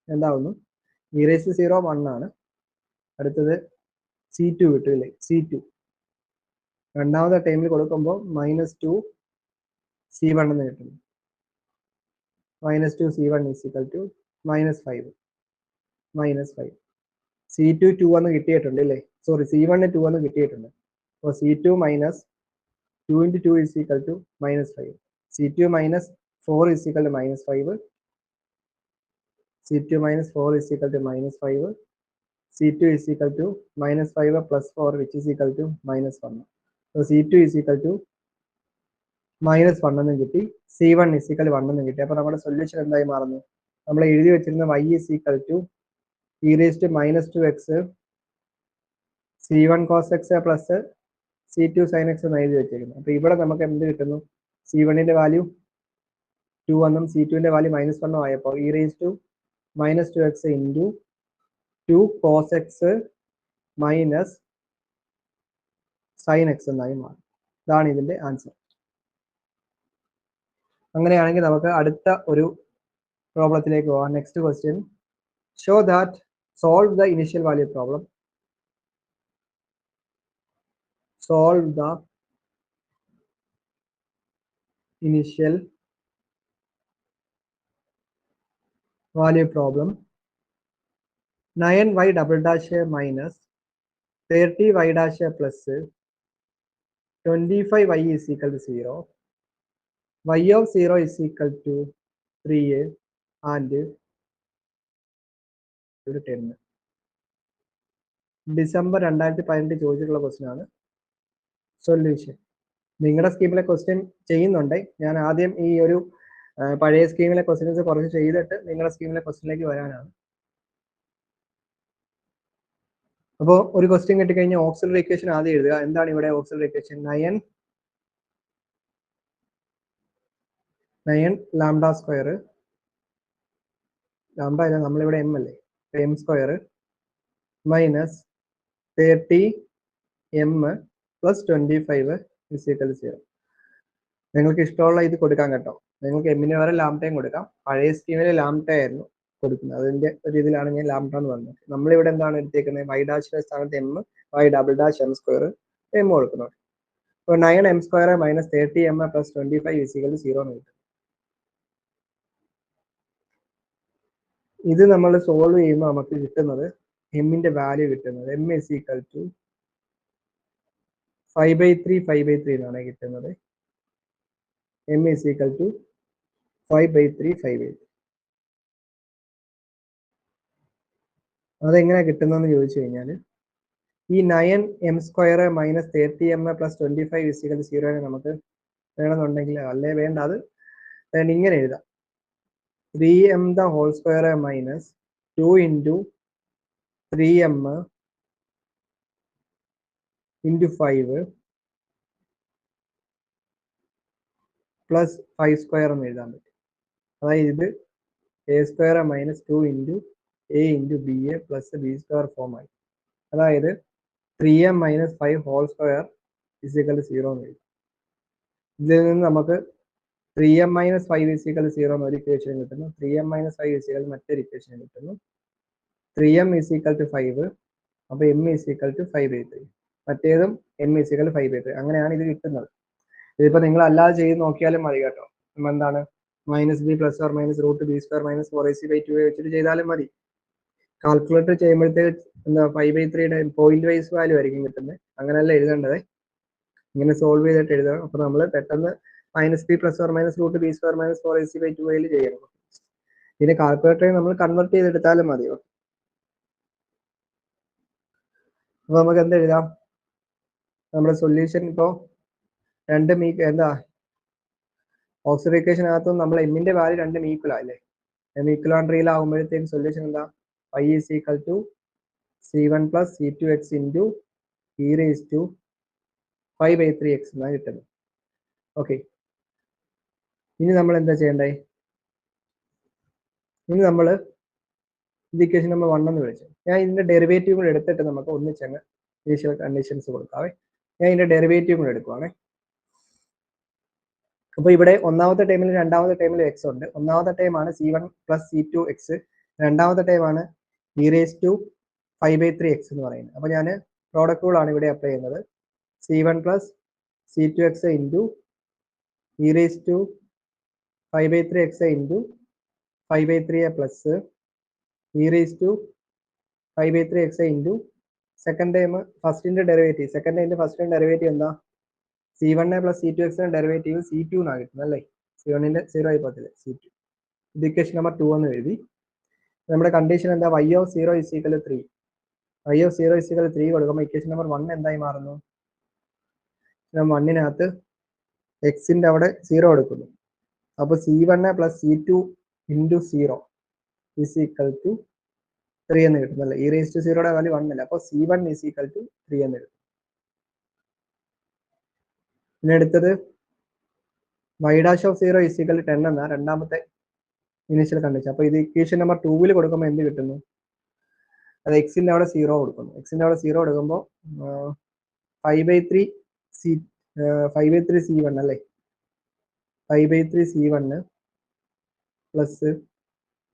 എന്താവുന്നു? e raised to 0 1 ആണ്. അടുത്തത് C2 കിട്ടില്ലേ, C2 രണ്ടാമത്തെ ടൈമിൽ കൊടുക്കുമ്പോൾ മൈനസ് 2 C1 എന്ന് കിട്ടുന്നു. Minus 2 C1 is equal to minus 5. C2 2 എന്ന് കിട്ടിയിട്ടുണ്ട് അല്ലേ, സോറി C1 2 എന്ന് കിട്ടിയിട്ടുണ്ട്. അപ്പോൾ C2 minus 2 into 2 is equal to minus 5. C2 minus 4 is equal to minus 5. C2 minus 4 is equal to minus 5. C2 is equal to minus 5 plus 4 which is equal to minus 1. So C2 is equal to minus 1 എന്ന് കിട്ടി, C1 is equal to 1 എന്ന് കിട്ടി. അപ്പോൾ നമ്മുടെ solution എന്തായി മാറുന്നു? നമ്മൾ എഴുതി വെച്ചിരുന്ന y is equal to e raised to minus 2x C1 cos x plus C2 sin x എന്ന് എഴുതി വെച്ചിരിക്കുന്നു. അപ്പോൾ ഇവിടെ നമുക്ക് എന്ത് കിട്ടുന്നു? C1ന്റെ വാല്യൂ 2 എന്നും C2ന്റെ വാല്യൂ മൈനസ് 1 ആയപ്പോൾ e raised to minus 2x into 2 cos x minus sign X എന്നായി മാറും. ഇതാണ് ഇതിന്റെ ആൻസർ. അങ്ങനെയാണെങ്കിൽ നമുക്ക് അടുത്ത ഒരു പ്രോബ്ലത്തിലേക്ക് പോവാം. Next question, show that solve the initial value problem. Solve the initial value problem. 9y double dash minus 30y dash plus 25y is equal to 0. Y of 0 is equal to 3a and 10. December 2018 ചോദിച്ചിട്ടുള്ള question ആണ്. Solution നിങ്ങളുടെ സ്കീമിലെ question ചെയ്യുന്നുണ്ട്. ഞാൻ ആദ്യം ഈ ഒരു പഴയ സ്കീമിലെ questions കുറച്ച് ചെയ്തിട്ട് നിങ്ങളുടെ സ്കീമിലെ ക്വസ്റ്റ്യനിലേക്ക് വരാനാണ്. അപ്പോൾ ഒരു ക്വസ്റ്റ്യൻ കിട്ടിക്കഴിഞ്ഞാൽ ഓക്സിലറി ഇക്വേഷൻ ആദ്യം എഴുതുക. എന്താണ് ഇവിടെ auxiliary equation? 9 lambda square, lambda അല്ല നമ്മളിവിടെ എം അല്ലേ, m square minus 30 m plus 25 is equal to 0. നിങ്ങൾക്ക് ഇഷ്ടമുള്ള ഇത് കൊടുക്കാം കേട്ടോ. നിങ്ങൾക്ക് എമ്മിന് വരെ ലാംഡയും കൊടുക്കാം. പഴയ സ്കീമിൽ ലാംഡ ആയിരുന്നു കൊടുക്കുന്നത്, അതിന്റെ ഒരു ഇതിലാണ് ഞാൻ ലാംഡ എന്ന് പറഞ്ഞത്. നമ്മളിവിടെ എന്താണ് എടുത്തേക്കുന്നത്? വൈ ഡാഷിന്റെ സ്ഥാനത്ത് m, y double dash m square m കൊടുക്കുന്നുണ്ട്. അപ്പോൾ 9 m square minus 30 m plus 25 is equal to 0 എന്ന് കിട്ടും. ഇത് നമ്മൾ സോൾവ് ചെയ്യുമ്പോൾ നമുക്ക് കിട്ടുന്നത് എമ്മിന്റെ വാല്യൂ കിട്ടുന്നത് എം ഇസ് ഈക്വൽ ടു 5/3 എന്നാണ് കിട്ടുന്നത്. M is equal to 5/3. അതെങ്ങനെയാണ് കിട്ടുന്നതെന്ന് ചോദിച്ചു കഴിഞ്ഞാൽ ഈ 9 m square minus 30 m plus 25 is equal to 0 നമുക്ക് വേണമെന്നുണ്ടെങ്കിൽ, അല്ലേ വേണ്ട, അത് ഇങ്ങനെ എഴുതാം. 3m the whole square minus 2 into 3m into 5 plus 5 square എന്ന് എഴുതാൻ പറ്റും. അതായത് ഇത് a square minus 2 into a into ba plus b square form ആയി. അതായത് 3m minus 5 whole square is equal to 0 എന്ന് എഴുതാം. ഇതിൽ നിന്ന് നമുക്ക് 3m minus 5 is equal to 0 എന്നൊരു ഇക്വേഷൻ കിട്ടുന്നു. 3m minus 5 is equal to മറ്റൊരു ഇക്വേഷൻ കിട്ടുന്നു. 3m is equal to 5. അപ്പോൾ m is equal to 5/3. മറ്റേതും m is equal to 5/3. അങ്ങനെയാണ് ഇത് കിട്ടുന്നത്. ഇതിപ്പോൾ നിങ്ങൾ അല്ലാതെ ചെയ്ത് നോക്കിയാലും മതി കേട്ടോ. എന്താണ് minus b plus or minus root B square minus 4ac/2a വെച്ചിട്ട് ചെയ്താലും മതി. കാൽക്കുലേറ്റർ ചെയ്യുമ്പോഴത്തേക്ക് എന്താ 5/3 പോയിന്റ് വൈസ് വാല്യൂ ആയിരിക്കും കിട്ടുന്നത്. അങ്ങനെയല്ല എഴുതേണ്ടത്, ഇങ്ങനെ സോൾവ് ചെയ്തിട്ട് എഴുതണം. അപ്പൊ നമ്മൾ പെട്ടെന്ന് -b + or - √b² - 4ac/2 ചെയ്യണം. ഇതിന് കാൽക്കുലേറ്ററിൽ നമ്മൾ കൺവേർട്ട് ചെയ്തെടുത്താലും മതിയോ? അപ്പൊ നമുക്ക് എന്ത് എഴുതാം? നമ്മുടെ സൊല്യൂഷൻ ഇപ്പോ എന്താ ഓക്സിലറി ഇക്വേഷനകത്തും നമ്മൾ എമ്മിന്റെ വാല്യൂ രണ്ടും ഈക്വൽ ആയില്ലേ? എം ഈക്വൽ ആൻഡ് റിയൽ ആകുമ്പോഴത്തേക്കും സൊല്യൂഷൻ എന്താ? y is equal to c1 plus c2x into e raised to 5/3x എന്നാണ് കിട്ടുന്നത്. ഓക്കെ, ഇനി നമ്മൾ എന്താ ചെയ്യണ്ടേ? ഇനി നമ്മൾ ഇക്വേഷൻ നമ്പർ 1 എന്ന് വിളിച്ചു. ഞാൻ ഇതിന്റെ ഡെറിവേറ്റീവ് കൂടെ എടുത്തിട്ട് നമുക്ക് ഒന്നിച്ചങ്ങ് ഇനീഷ്യൽ കണ്ടീഷൻസ് കൊടുക്കാവേ. ഞാൻ ഇതിന്റെ ഡെറിവേറ്റീവ് കൂടെ എടുക്കുവാണേ. അപ്പൊ ഇവിടെ ഒന്നാമത്തെ ടൈമിൽ രണ്ടാമത്തെ ടൈമിൽ എക്സ് ഉണ്ട്. ഒന്നാമത്തെ ടൈമാണ് c1 plus c2x, രണ്ടാമത്തെ ടൈമാണ് e raised to 5/3x എന്ന് പറയുന്നത്. അപ്പൊ ഞാൻ പ്രോഡക്റ്റ് റൂൾ ആണ് ഇവിടെ അപ്ലൈ ചെയ്യുന്നത്. c1 plus c2x into e raised to 5/3x into 5/3 plus e raised to 5/3x into second time ഫസ്റ്റിന്റെ ഡെറിവേറ്റീവ്, സെക്കൻഡ് ടൈമിന്റെ ഫസ്റ്റിന്റെ ഡെറിവേറ്റീവ് എന്താ? c1 plus c2x derivative c2 എന്നാണ് കിട്ടുന്നത് അല്ലേ? c1ന്റെ 0 ആയി പോകത്തില്ലേ, c2. ഇത് ഇക്വേഷൻ നമ്പർ 2 എന്ന് എഴുതി. നമ്മുടെ കണ്ടീഷൻ എന്താ? y of 0 is equal to 3. y of 0 is equal to 3 കൊടുക്കുമ്പോൾ ഇക്വേഷൻ നമ്പർ 1 എന്തായി മാറുന്നു? 1-നകത്ത് എക്സിന്റെ അവിടെ 0 കൊടുക്കുന്നു. അപ്പൊ c1 plus c2 into 0 is equal to 3 എന്ന് കിട്ടുന്നു അല്ലേ? e raised to 0യുടെ വാല്യൂ 1 അല്ല. അപ്പൊ c1 is equal to 3 എന്ന് കിട്ടും. പിന്നെ അടുത്തത് y dash of 0 is equal to 10 എന്ന രണ്ടാമത്തെ ഇനീഷ്യൽ കണ്ടീഷൻ. അപ്പൊ ഇത് ഇക്വേഷൻ നമ്പർ 2 കൊടുക്കുമ്പോൾ എന്ത് കിട്ടുന്നു? അത് എക്സിന്റെ അവിടെ 0 കൊടുക്കുന്നു. എക്സിന്റെ അവിടെ 0 കൊടുക്കുമ്പോൾ 5/3 c1 അല്ലേ? 5/3 c1 plus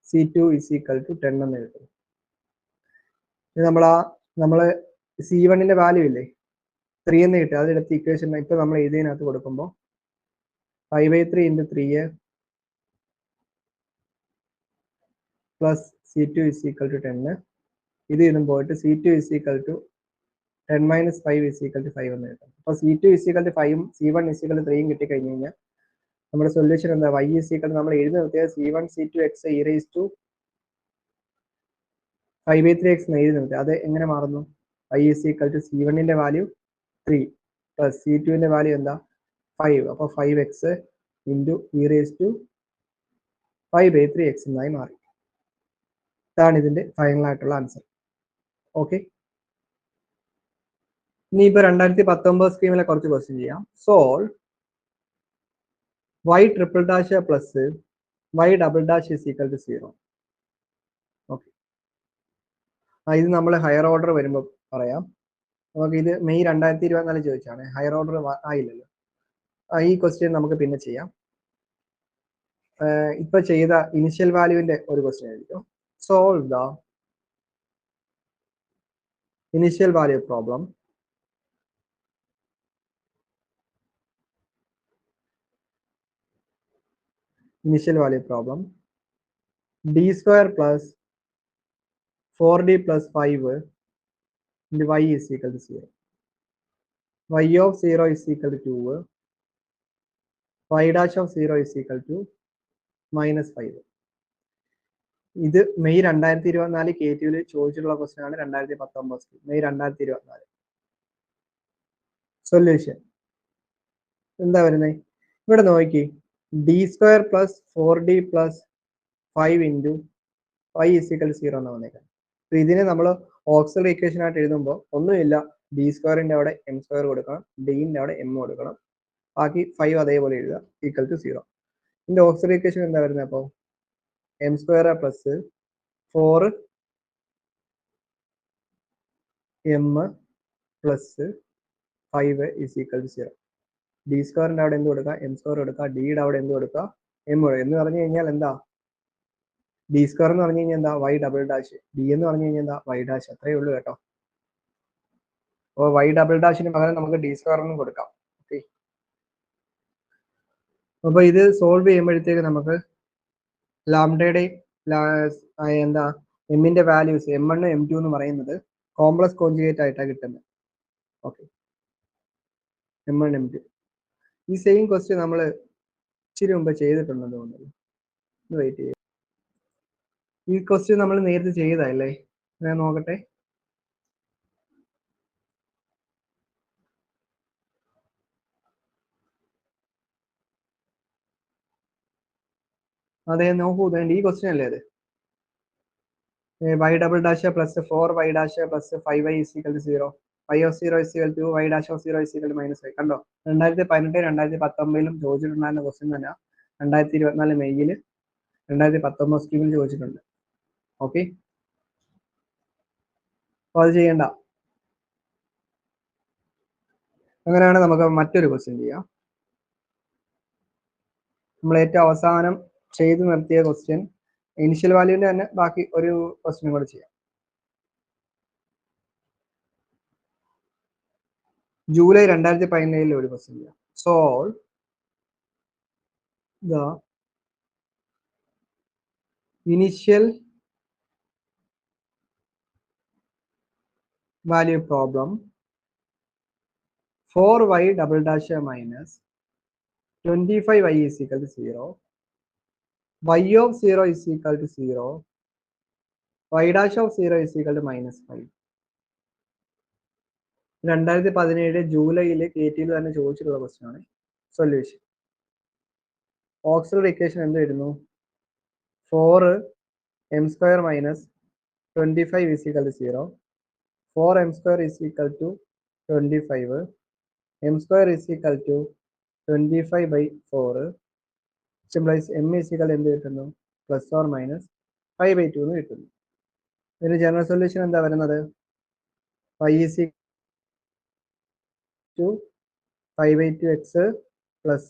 c2 is equal to 10 എന്ന് കിട്ടും. നമ്മള് c1ന്റെ വാല്യൂ ഇല്ലേ 3 എന്ന് കിട്ടും. അതെടുത്ത് ഇക്വേഷൻ ഇപ്പൊ നമ്മൾ എഴുതിയതിനകത്ത് കൊടുക്കുമ്പോൾ 5/3 into 3 plus c2 is equal to 10. ഇത് ഇതും പോയിട്ട് c2 is equal to 10 minus 5 is equal to 5 എന്ന് കിട്ടും. അപ്പൊ c2 is equal to 5 c1 is equal to 3 കിട്ടിക്കഴിഞ്ഞ് കഴിഞ്ഞാൽ നമ്മുടെ സൊല്യൂഷൻ എന്താ? y is equal to നമ്മൾ എഴുതി നിർത്തിയത് c1 c2x e raised to 5/3x എന്ന് എഴുതി നിർത്തി. അത് എങ്ങനെ മാറുന്നു? y is equal to c1ന്റെ വാല്യൂ 3 plus c2ന്റെ വാല്യൂ എന്താ? 5. അപ്പൊ 5x into e raised to 5/3x എന്നായി മാറി. ഇതാണ് ഇതിന്റെ ഫൈനൽ ആയിട്ടുള്ള ആൻസർ. ഓക്കെ, ഇനിയിപ്പോ 2019 സ്കീമിലെ കുറച്ച് ക്വസ്റ്റ്യൻ ചെയ്യാം. Solve y triple dash plus y double dash is equal to 0. Okay, ഇത് നമ്മൾ ഹയർ ഓർഡർ വരുമ്പോൾ പറയാം. നമുക്ക് ഇത് മെയ് 2024 ചോദിച്ചാണ്. ഹയർ ഓർഡർ ആയില്ലല്ലോ. ഈ ക്വസ്റ്റ്യൻ നമുക്ക് പിന്നെ ചെയ്യാം. ഇപ്പൊ ചെയ്ത ഇനിഷ്യൽ വാല്യൂവിന്റെ ഒരു ക്വസ്റ്റ്യൻ ആയിരിക്കും. Solve the initial value problem d² plus 4d plus 5 into y is equal to 0. y of 0 is equal to 2. y dash of 0 is equal to -5. ഇത് മെയ് 2024 KTയിൽ ചോദിച്ചിട്ടുള്ള ക്വസ്റ്റ്യൻ ആണ്. 2019 മെയ് 2024. സൊല്യൂഷൻ എന്താ വരുന്നത്? ഇവിടെ നോക്കി d² plus 4d plus 5 into y is equal to 0 എന്ന് വന്നേക്കാം. അപ്പൊ ഇതിനെ നമ്മൾ ഓക്സിലറി ഇക്വേഷൻ ആയിട്ട് എഴുതുമ്പോൾ ഒന്നുമില്ല, d²ന്റെ അവിടെ m² കൊടുക്കണം, dന്റെ അവിടെ m കൊടുക്കണം, ബാക്കി 5 അതേപോലെ എഴുതുക, ഈക്വൽ ടു 0. ഇതിന്റെ ഓക്സിലറി ഇക്വേഷൻ എന്താ വരുന്നത്? അപ്പോൾ m² plus 4m plus 5 is equal to 0. d²ന്റെ അവിടെ എന്ത് കൊടുക്കുക? m² കൊടുക്കുക. ഡിയുടെ അവിടെ എന്ത് കൊടുക്കുക? m എന്ന് പറഞ്ഞു കഴിഞ്ഞാൽ എന്താ? d² എന്ന് പറഞ്ഞു കഴിഞ്ഞാൽ എന്താ? y double dash. d എന്ന് പറഞ്ഞു കഴിഞ്ഞാൽ എന്താ? y dash. അത്രയേ ഉള്ളൂ കേട്ടോ. അപ്പോൾ y ഡബിൾ ഡാഷിന് പകരം നമുക്ക് d² എന്ന് കൊടുക്കാം. ഓക്കെ, അപ്പൊ ഇത് സോൾവ് ചെയ്യുമ്പോഴത്തേക്ക് നമുക്ക് ലാംഡയുടെ എന്താ എമ്മിന്റെ വാല്യൂസ് M1 M2 എന്ന് പറയുന്നത് കോംപ്ലക്സ് കോൺജുഗേറ്റ് ആയിട്ടാണ് കിട്ടുന്നത്. Okay, M1 M2. ഈ സെയിം ക്വസ്റ്റ്യൻ നമ്മൾ ഇച്ചിരി മുമ്പ് ചെയ്തിട്ടുണ്ടെന്ന് തോന്നുന്നു. വെയിറ്റ് ചെയ്യും. ഈ ക്വസ്റ്റ്യൻ നമ്മൾ നേരത്തെ ചെയ്തല്ലേ? ഞാൻ നോക്കട്ടെ. അതെ, നോക്കൂ, ഈ ക്വസ്റ്റ്യൻ അല്ലേ അത്? y double dash plus 4y dash plus 5y is equal to 0. y of 0 is equal to y dash of 0 is equal to -y. കണ്ടോ? 2018 2019 ചോദിച്ചിട്ടുണ്ടായിരുന്ന ക്വസ്റ്റ്യൻ തന്നെ 2024 മെയ്യിൽ 2019 സ്കീമിൽ ചോദിച്ചിട്ടുണ്ട്. ഓക്കെ, അപ്പോൾ അത് ചെയ്യണ്ട. അങ്ങനെയാണ് നമുക്ക് മറ്റൊരു ക്വസ്റ്റ്യൻ ചെയ്യാം. നമ്മൾ ഏറ്റവും അവസാനം ചെയ്തു നിർത്തിയ ക്വസ്റ്റ്യൻ ഇനിഷ്യൽ വാല്യൂവിന്റെ തന്നെ ബാക്കി ഒരു ക്വസ്റ്റ്യൻ കൂടെ ചെയ്യാം. ജൂലൈ 2017 ഒരു ക്വസ്റ്റ്യൻ ചെയ്യാം. Solve the initial value problem for y double dash minus 25y is equal to 0, y of 0 is equal to 0, y dash of 0 is equal to -5. 2017 ജൂലൈയിൽ KT തന്നെ ചോദിച്ചിട്ടുള്ള ക്വസ്റ്റ്യൻ ആണ്. സൊല്യൂഷൻ ഓക്സിലറി ഇക്വേഷൻ എന്ത് വരുന്നു? 4m² minus 25 is equal to 0, 4m² is equal to 25, m² is equal to 25 by 4, സിംപ്ലൈസ് m is equal എന്ത് കിട്ടുന്നു? +or-5/2 എന്ന് കിട്ടുന്നു. ഇതിന് ജനറൽ സൊല്യൂഷൻ എന്താ വരുന്നത്? y is equal to 5/2x plus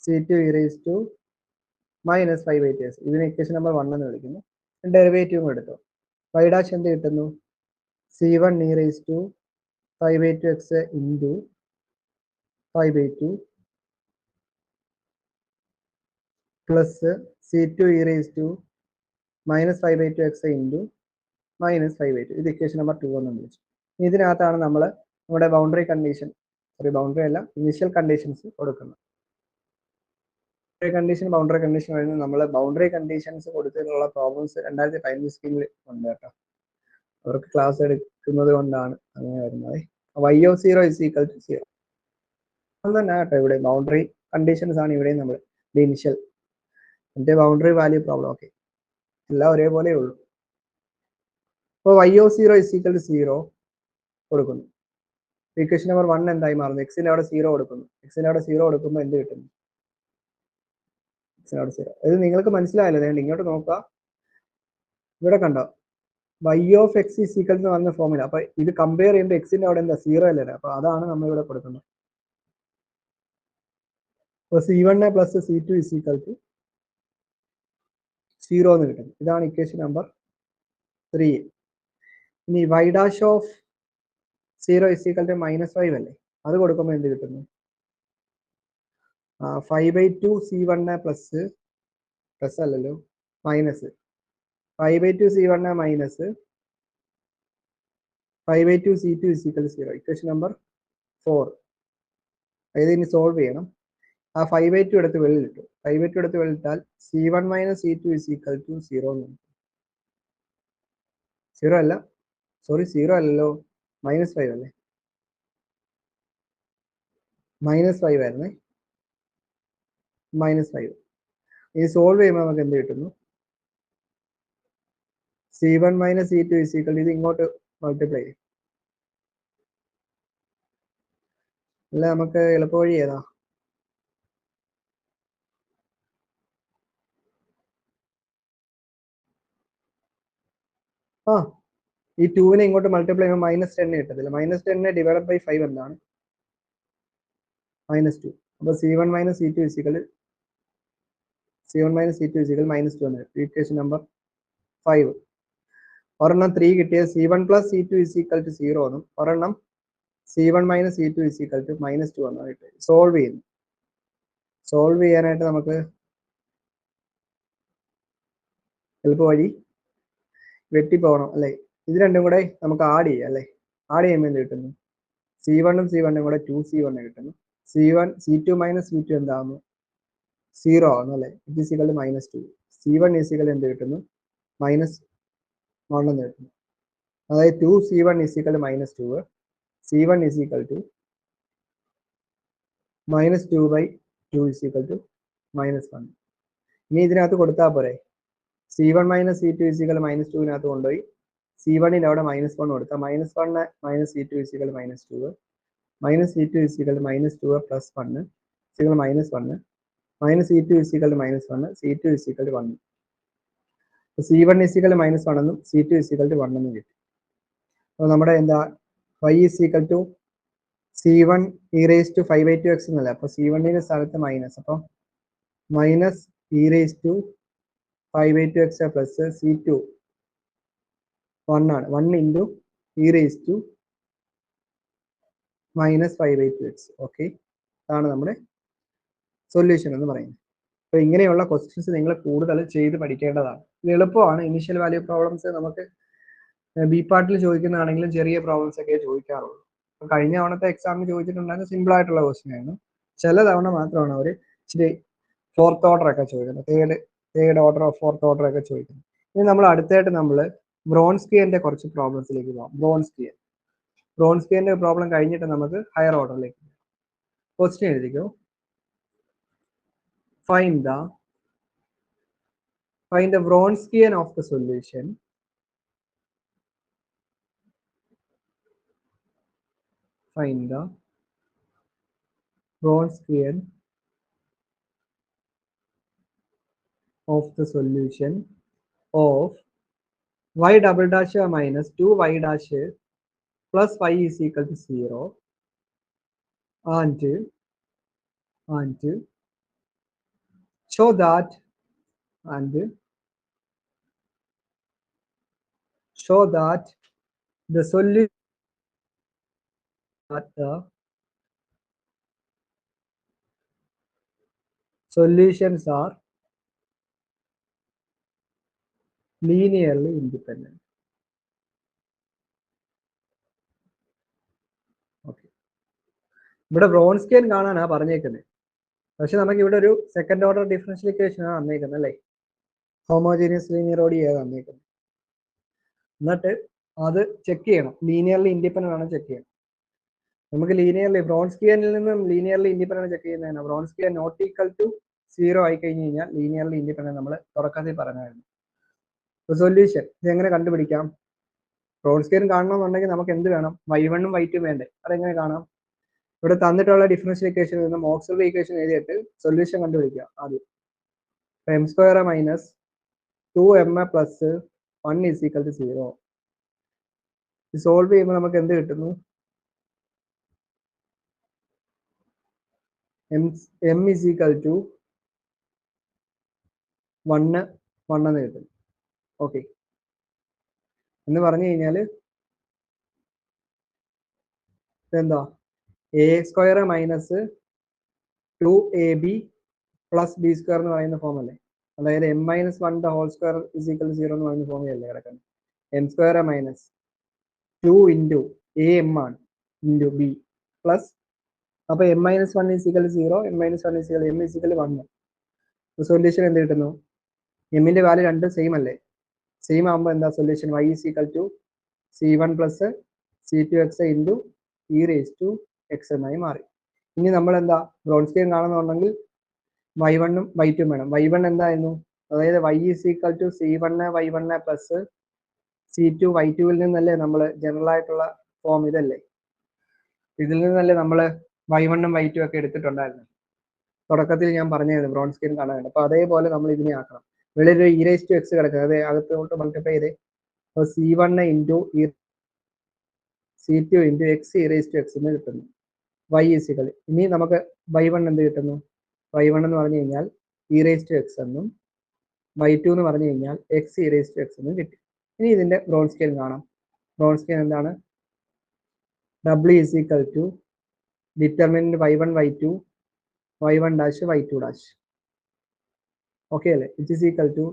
c2 e raised to -5/2x. ഇതിന് equation number 1 എന്ന് വിളിക്കുന്നു. ഡെറിവേറ്റീവും എടുത്തു. y dash എന്ത് കിട്ടുന്നു? c1 e raised to 5/2x into 5/2 plus c2 e raised to -5/2x into -5/2. ഇത് ഇക്വേഷൻ നമ്പർ 2 എന്ന് വിളിച്ചു. ഇതിനകത്താണ് നമ്മൾ നമ്മുടെ ബൗണ്ടറി കണ്ടീഷൻ, ബൗണ്ടറി അല്ല, ഇനിഷ്യൽ കണ്ടീഷൻസ് കൊടുക്കുന്നത്. ബൗണ്ടറി കണ്ടീഷൻ വരുന്നത് നമ്മൾ ബൗണ്ടറി കണ്ടീഷൻസ് കൊടുത്തിട്ടുള്ള പ്രോബ്ലംസ് 2015 സ്കീമിൽ ഉണ്ട് കേട്ടോ. അവർക്ക് ക്ലാസ് എടുക്കുന്നത് കൊണ്ടാണ് അങ്ങനെ വരുന്നത്. y of 0 is equal to 0 തന്നെ കേട്ടോ. ഇവിടെ ബൗണ്ടറി കണ്ടീഷൻസ് ആണ് ഇവിടെ നമ്മൾ ഇനിഷ്യൽ, മറ്റേ ബൗണ്ടറി വാല്യൂ പ്രോബ്ലം. ഓക്കെ, എല്ലാം ഒരേപോലെ ഉള്ളൂ. അപ്പോൾ y of 0 is equal to 0 കൊടുക്കുന്നു. ഇക്വേഷൻ നമ്പർ 1 എന്തായി മാറുന്നു? എക്സിന്റെ അവിടെ 0 കൊടുക്കുന്നു. എക്സിന്റെ അവിടെ 0 കൊടുക്കുമ്പോൾ എന്ത് കിട്ടുന്നു? എക്സിന്റെ അവിടെ 0. ഇത് നിങ്ങൾക്ക് മനസ്സിലായല്ലോ? ഞാൻ ഇങ്ങോട്ട് നോക്കുക, ഇവിടെ കണ്ടോ y of x is equal to വന്ന ഫോമില. അപ്പൊ ഇത് കമ്പയർ ചെയ്യുമ്പോൾ എക്സിന്റെ അവിടെ എന്താ? 0 അല്ലേ? അപ്പൊ അതാണ് നമ്മൾ ഇവിടെ കൊടുക്കുന്നത്. അപ്പൊ c1 plus c2 is equal to 0 എന്ന് കിട്ടും. ഇതാണ് ഇക്വേഷൻ നമ്പർ 3. ഇനി y dash of 0 is equal to -5 അല്ലേ? അത് കൊടുക്കുമ്പോൾ എന്ത് കിട്ടുന്നു? 5/2 c1 പ്ലസ് അല്ലല്ലോ, minus 5/2 c1 minus 5/2 c2 is equal to 0. Equation number 4. അതായത് ഇനി സോൾവ് ചെയ്യണം. ആ 5/2 എടുത്ത് വെളിയിലിട്ടു. 5/2 എടുത്ത് വെളിയിട്ടാൽ c1 minus c2 is equal to 0 എന്ന് കിട്ടും. 0 അല്ല, സോറി 0 അല്ലല്ലോ, -5 അല്ലേ? -5 ആയിരുന്നേ, -5. ഇനി സോൾവ് ചെയ്യുമ്പോൾ നമുക്ക് എന്ത് കിട്ടുന്നു? c1 minus c2 is equal to, ഇത് ഇങ്ങോട്ട് മൾട്ടിപ്ലൈ ചെയ്യും. അല്ല, നമുക്ക് എളുപ്പവഴി ഏതാ? ഈ 2നെ ഇങ്ങോട്ട് മൾട്ടിപ്ലൈ ചെയ്യുമ്പോൾ -10 കിട്ടത്തില്ല. -10 ഡിവൈഡ് ബൈ 5 എന്താണ്? -2. അപ്പൊ c1 minus c2 is equal -2 എന്ന് കിട്ടും. Equation number 5. ഒരെണ്ണം 3 കിട്ടിയത് c1 plus c2 is equal to 0 എന്നും, ഒരെണ്ണം c1 minus c2 is equal to -2 എന്നാണ് കിട്ടിയത്. സോൾവ് ചെയ്യുന്നു. സോൾവ് ചെയ്യാനായിട്ട് നമുക്ക് എളുപ്പവഴി വെട്ടിപ്പോകണം അല്ലേ? ഇത് രണ്ടും കൂടെ നമുക്ക് ആഡ് ചെയ്യാം അല്ലേ? ആഡ് ചെയ്യുമ്പോൾ എന്ത് കിട്ടുന്നു? C1 C1 കൂടെ 2C1 കിട്ടുന്നു. C2 മൈനസ് C2 എന്താകുന്നു? 0 ആവുന്നു അല്ലേ? It is equal to -2. C1 is equal എന്ത് കിട്ടുന്നു? -1 എന്ന് കിട്ടുന്നു. അതായത് 2C1 is equal to -2. C1 is equal to -2/2 is equal to -1. ഇനി ഇതിനകത്ത് കൊടുത്താൽ പോരെ? C1 minus C2 is equal -2 കൊണ്ടുപോയി C1 അവിടെ -1 കൊടുത്താൽ -1 minus C2 is equal -2. -C2 is equal -2 plus 1 is equal -1. -C2 is equal -1. C2 is equal 1. C1 is equal -1 എന്നും C2 is equal 1 എന്നും കിട്ടി. അപ്പോൾ നമ്മുടെ എന്താ y is equal to C1 e⁵2x എന്നല്ല. അപ്പോൾ C1ന്റെ സ്ഥാനത്ത് മൈനസ്, അപ്പോൾ -e⁵5x പ്ലസ് C2 1 ആണ്. 1 ഇൻറ്റു e⁻5x. ഓക്കെ, അതാണ് നമ്മുടെ സൊല്യൂഷൻ എന്ന് പറയുന്നത്. അപ്പോൾ ഇങ്ങനെയുള്ള ക്വസ്റ്റ്യൻസ് നിങ്ങൾ കൂടുതൽ ചെയ്ത് പഠിക്കേണ്ടതാണ്. ഇത് എളുപ്പമാണ്. ഇനീഷ്യൽ വാല്യൂ പ്രോബ്ലംസ് നമുക്ക് ബി പാർട്ടിൽ ചോദിക്കുന്നതാണെങ്കിലും ചെറിയ പ്രോബ്ലംസ് ഒക്കെ ചോദിക്കാറുള്ളൂ. അപ്പോൾ കഴിഞ്ഞ തവണത്തെ എക്സാമിന് ചോദിച്ചിട്ടുണ്ടായിരുന്ന സിമ്പിൾ ആയിട്ടുള്ള ക്വസ്റ്റ്യൻ ആയിരുന്നു. ചില തവണ മാത്രമാണ് അവർ ഇച്ചിരി ഫോർത്ത് ഓർഡർ ഒക്കെ ചോദിക്കുന്നത്, തേർഡ് ഓർഡർ ഫോർത്ത് ഓർഡർ ഒക്കെ ചോദിക്കുന്നത്. ഇനി നമ്മൾ അടുത്തായിട്ട് നമ്മൾ ബ്രോൺസ്കിയന്റെ കുറച്ച് പ്രോബ്ലംസിലേക്ക് പോകാം. ബ്രോൺസ്കിയന്റെ പ്രോബ്ലം കഴിഞ്ഞിട്ട് നമുക്ക് ഹയർ ഓർഡറിലേക്ക് പോകാം. ക്വസ്റ്റ്യൻ എഴുതിക്കോ. Find the Wronskian of the solution. Find the Wronskian of the solution of y double dash minus 2y dash plus y is equal to 0 and show that the solutions are linearly independent. Okay. ഇവിടെ ബ്രോൺസ്കിയൻ കാണാനാ പറഞ്ഞേക്കുന്നത്. പക്ഷെ നമുക്ക് ഇവിടെ ഒരു second order differential equation ആണ് തന്നേക്കുന്നത് അല്ലേ? Homogeneous linear Audi ആണ് തന്നേക്കുന്നത്. എന്നിട്ട് അത് ചെക്ക് ചെയ്യണം, ലീനിയർലി ഇൻഡിപെൻഡന്റ് ആണ് ചെക്ക് ചെയ്യണം. നമുക്ക് ലീനിയർലി ബ്രോൺസ്കിയനിൽ നിന്നും ലീനിയർലി ഇൻഡിപെൻഡന്റ് ചെക്ക് ചെയ്യുന്നതാണ്. ബ്രോൺസ്കിയൻ നോട്ട് ഈക്വൽ ടു 0 ആയി കഴിഞ്ഞ് കഴിഞ്ഞാൽ ലീനിയർലി ഇൻഡിപെൻഡന്റ് നമ്മൾ തുടക്കത്തിൽ പറഞ്ഞായിരുന്നു. സൊല്യൂഷൻ ഇത് എങ്ങനെ കണ്ടുപിടിക്കാം? ബ്രോൺസ്കിയൻ കാണണമെന്നുണ്ടെങ്കിൽ നമുക്ക് എന്ത് വേണം? y1 ഉം y2 വേണ്ടേ? അതെങ്ങനെ കാണാം? ഇവിടെ തന്നിട്ടുള്ള ഡിഫറൻഷ്യൽ ഇക്വേഷനിൽ നിന്ന് ഓക്സിലറി ഇക്വേഷൻ എഴുതിയിട്ട് സൊല്യൂഷൻ കണ്ടുപിടിക്കുക. ആദ്യം m² minus 2m plus 1 is equal to 0. Solve ചെയ്യുമ്പോൾ നമുക്ക് എന്ത് കിട്ടുന്നു? m ഈസ് ഈക്വൽ ടു 1 എന്ന് കിട്ടും. ഓക്കെ, എന്ന് പറഞ്ഞു കഴിഞ്ഞാൽ എന്താ a² minus 2ab plus b² എന്ന് പറയുന്ന ഫോം അല്ലേ? അതായത് m-1² ഇസ് ഈക്വൽ ടു 0 എന്ന് പറയുന്ന ഫോമിലല്ലേ കിടക്കുന്നത്? m² മൈനസ് 2 ഇൻറ്റു am ആണ് ഇൻറ്റു b പ്ലസ്, അപ്പോൾ m-1 is equal to 0, m-1 is equal m is equal 1. Solution എന്ത് കിട്ടുന്നു? എമ്മിന്റെ വാല്യൂ രണ്ടും സെയിം അല്ലേ? സെയിം ആകുമ്പോൾ എന്താ solution? y is equal to c1 plus c2x into e⁻x എന്നായി മാറി. ഇനി നമ്മൾ എന്താ ബ്രോൺസ്കിയൻ കാണുന്നുണ്ടെങ്കിൽ y1 ഉം y2 വേണം. y1 എന്തായിരുന്നു? അതായത് y is equal to c1 y1 plus c2 y2ൽ നിന്നല്ലേ നമ്മൾ ജനറൽ ആയിട്ടുള്ള ഫോം ഇതല്ലേ? ഇതിൽ നിന്നല്ലേ നമ്മൾ y1 ഉം y2 ഒക്കെ എടുത്തിട്ടുണ്ടായിരുന്നു. തുടക്കത്തിൽ ഞാൻ പറഞ്ഞായിരുന്നു ബ്രോൺസ്കിയൻ കാണാനുണ്ട്. അപ്പോൾ അതേപോലെ നമ്മൾ ഇതിനെ ആക്കണം. ഇവിടെ ഒരു e⁻x കിടക്കുന്നത്, അത് അകത്തോട്ട് മൾട്ടിപ്ലൈ ചെയ്തേ. അപ്പോൾ c1 into c2 into x e⁻x എന്ന് കിട്ടുന്നു. y ഈസ് ഈക്വൽ, ഇനി നമുക്ക് y1 എന്ത് കിട്ടുന്നു? y1 എന്ന് പറഞ്ഞു കഴിഞ്ഞാൽ e⁻x എന്നും y2 എന്ന് പറഞ്ഞു കഴിഞ്ഞാൽ x e⁻x എന്നും കിട്ടി. ഇനി ഇതിന്റെ ബ്രോൺസ്കിയൻ കാണാം. ബ്രോൺസ്കിയൻ എന്താണ്? w is equal to determinant y1 y2 y1 dash y2 dash. Okay അല്ലേ? It is equal to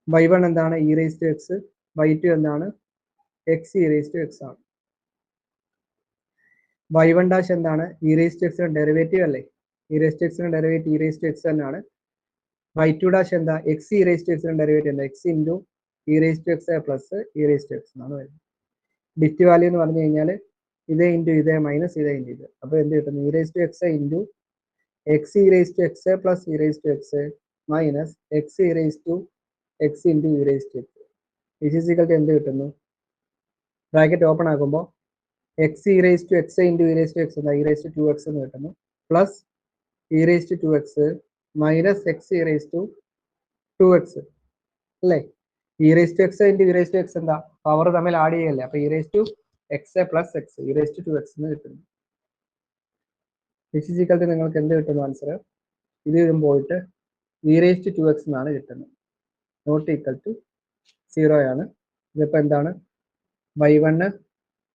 y1 എന്താണ് e raised to x, y2 എന്താണ് x e raised to x ആണ്. y1 dash എന്താണ് e raised to x ന്റെ derivative അല്ലേ, e raised to x ന്റെ derivative e raised to x തന്നെയാണ്. y2 dash എന്താ x e raised to x ന്റെ derivative എന്താ x into e raised to x plus e raised to x എന്നാണ് വരുന്നത്. Bit value എന്ന് പറഞ്ഞു കഴിഞ്ഞാൽ ഇതേ ഇൻറ്റു ഇതേ മൈനസ് ഇതേ ഇൻറ്റു ഇത്, അപ്പോൾ എന്ത് കിട്ടും e raised to x into x e raised to x plus e raised to x minus x e raised to x into e raised to x physical എന്ത് കിട്ടുന്നു, ബ്രാക്കറ്റ് ഓപ്പൺ ആക്കുമ്പോൾ x e raised to x into e raised to x എന്താ e raised to 2x എന്ന് കിട്ടുന്നു, plus e raised to 2x minus x e raised to 2x അല്ലേ. e raised to x into e raised to x എന്താ power തമ്മിൽ add ചെയ്യല്ലേ, അപ്പോൾ e raised to x plus x e raised to 2x എന്ന് കിട്ടുന്നു. Physical നിങ്ങൾക്ക് എന്ത് കിട്ടുന്നു ആൻസർ, ഇത് ഇതും പോയിട്ട് e raised to 2x എന്നാണ് കിട്ടുന്നത്, നോട്ട് ഈക്വൽ ടു 0 ആണ്. ഇതിപ്പോൾ എന്താണ് y1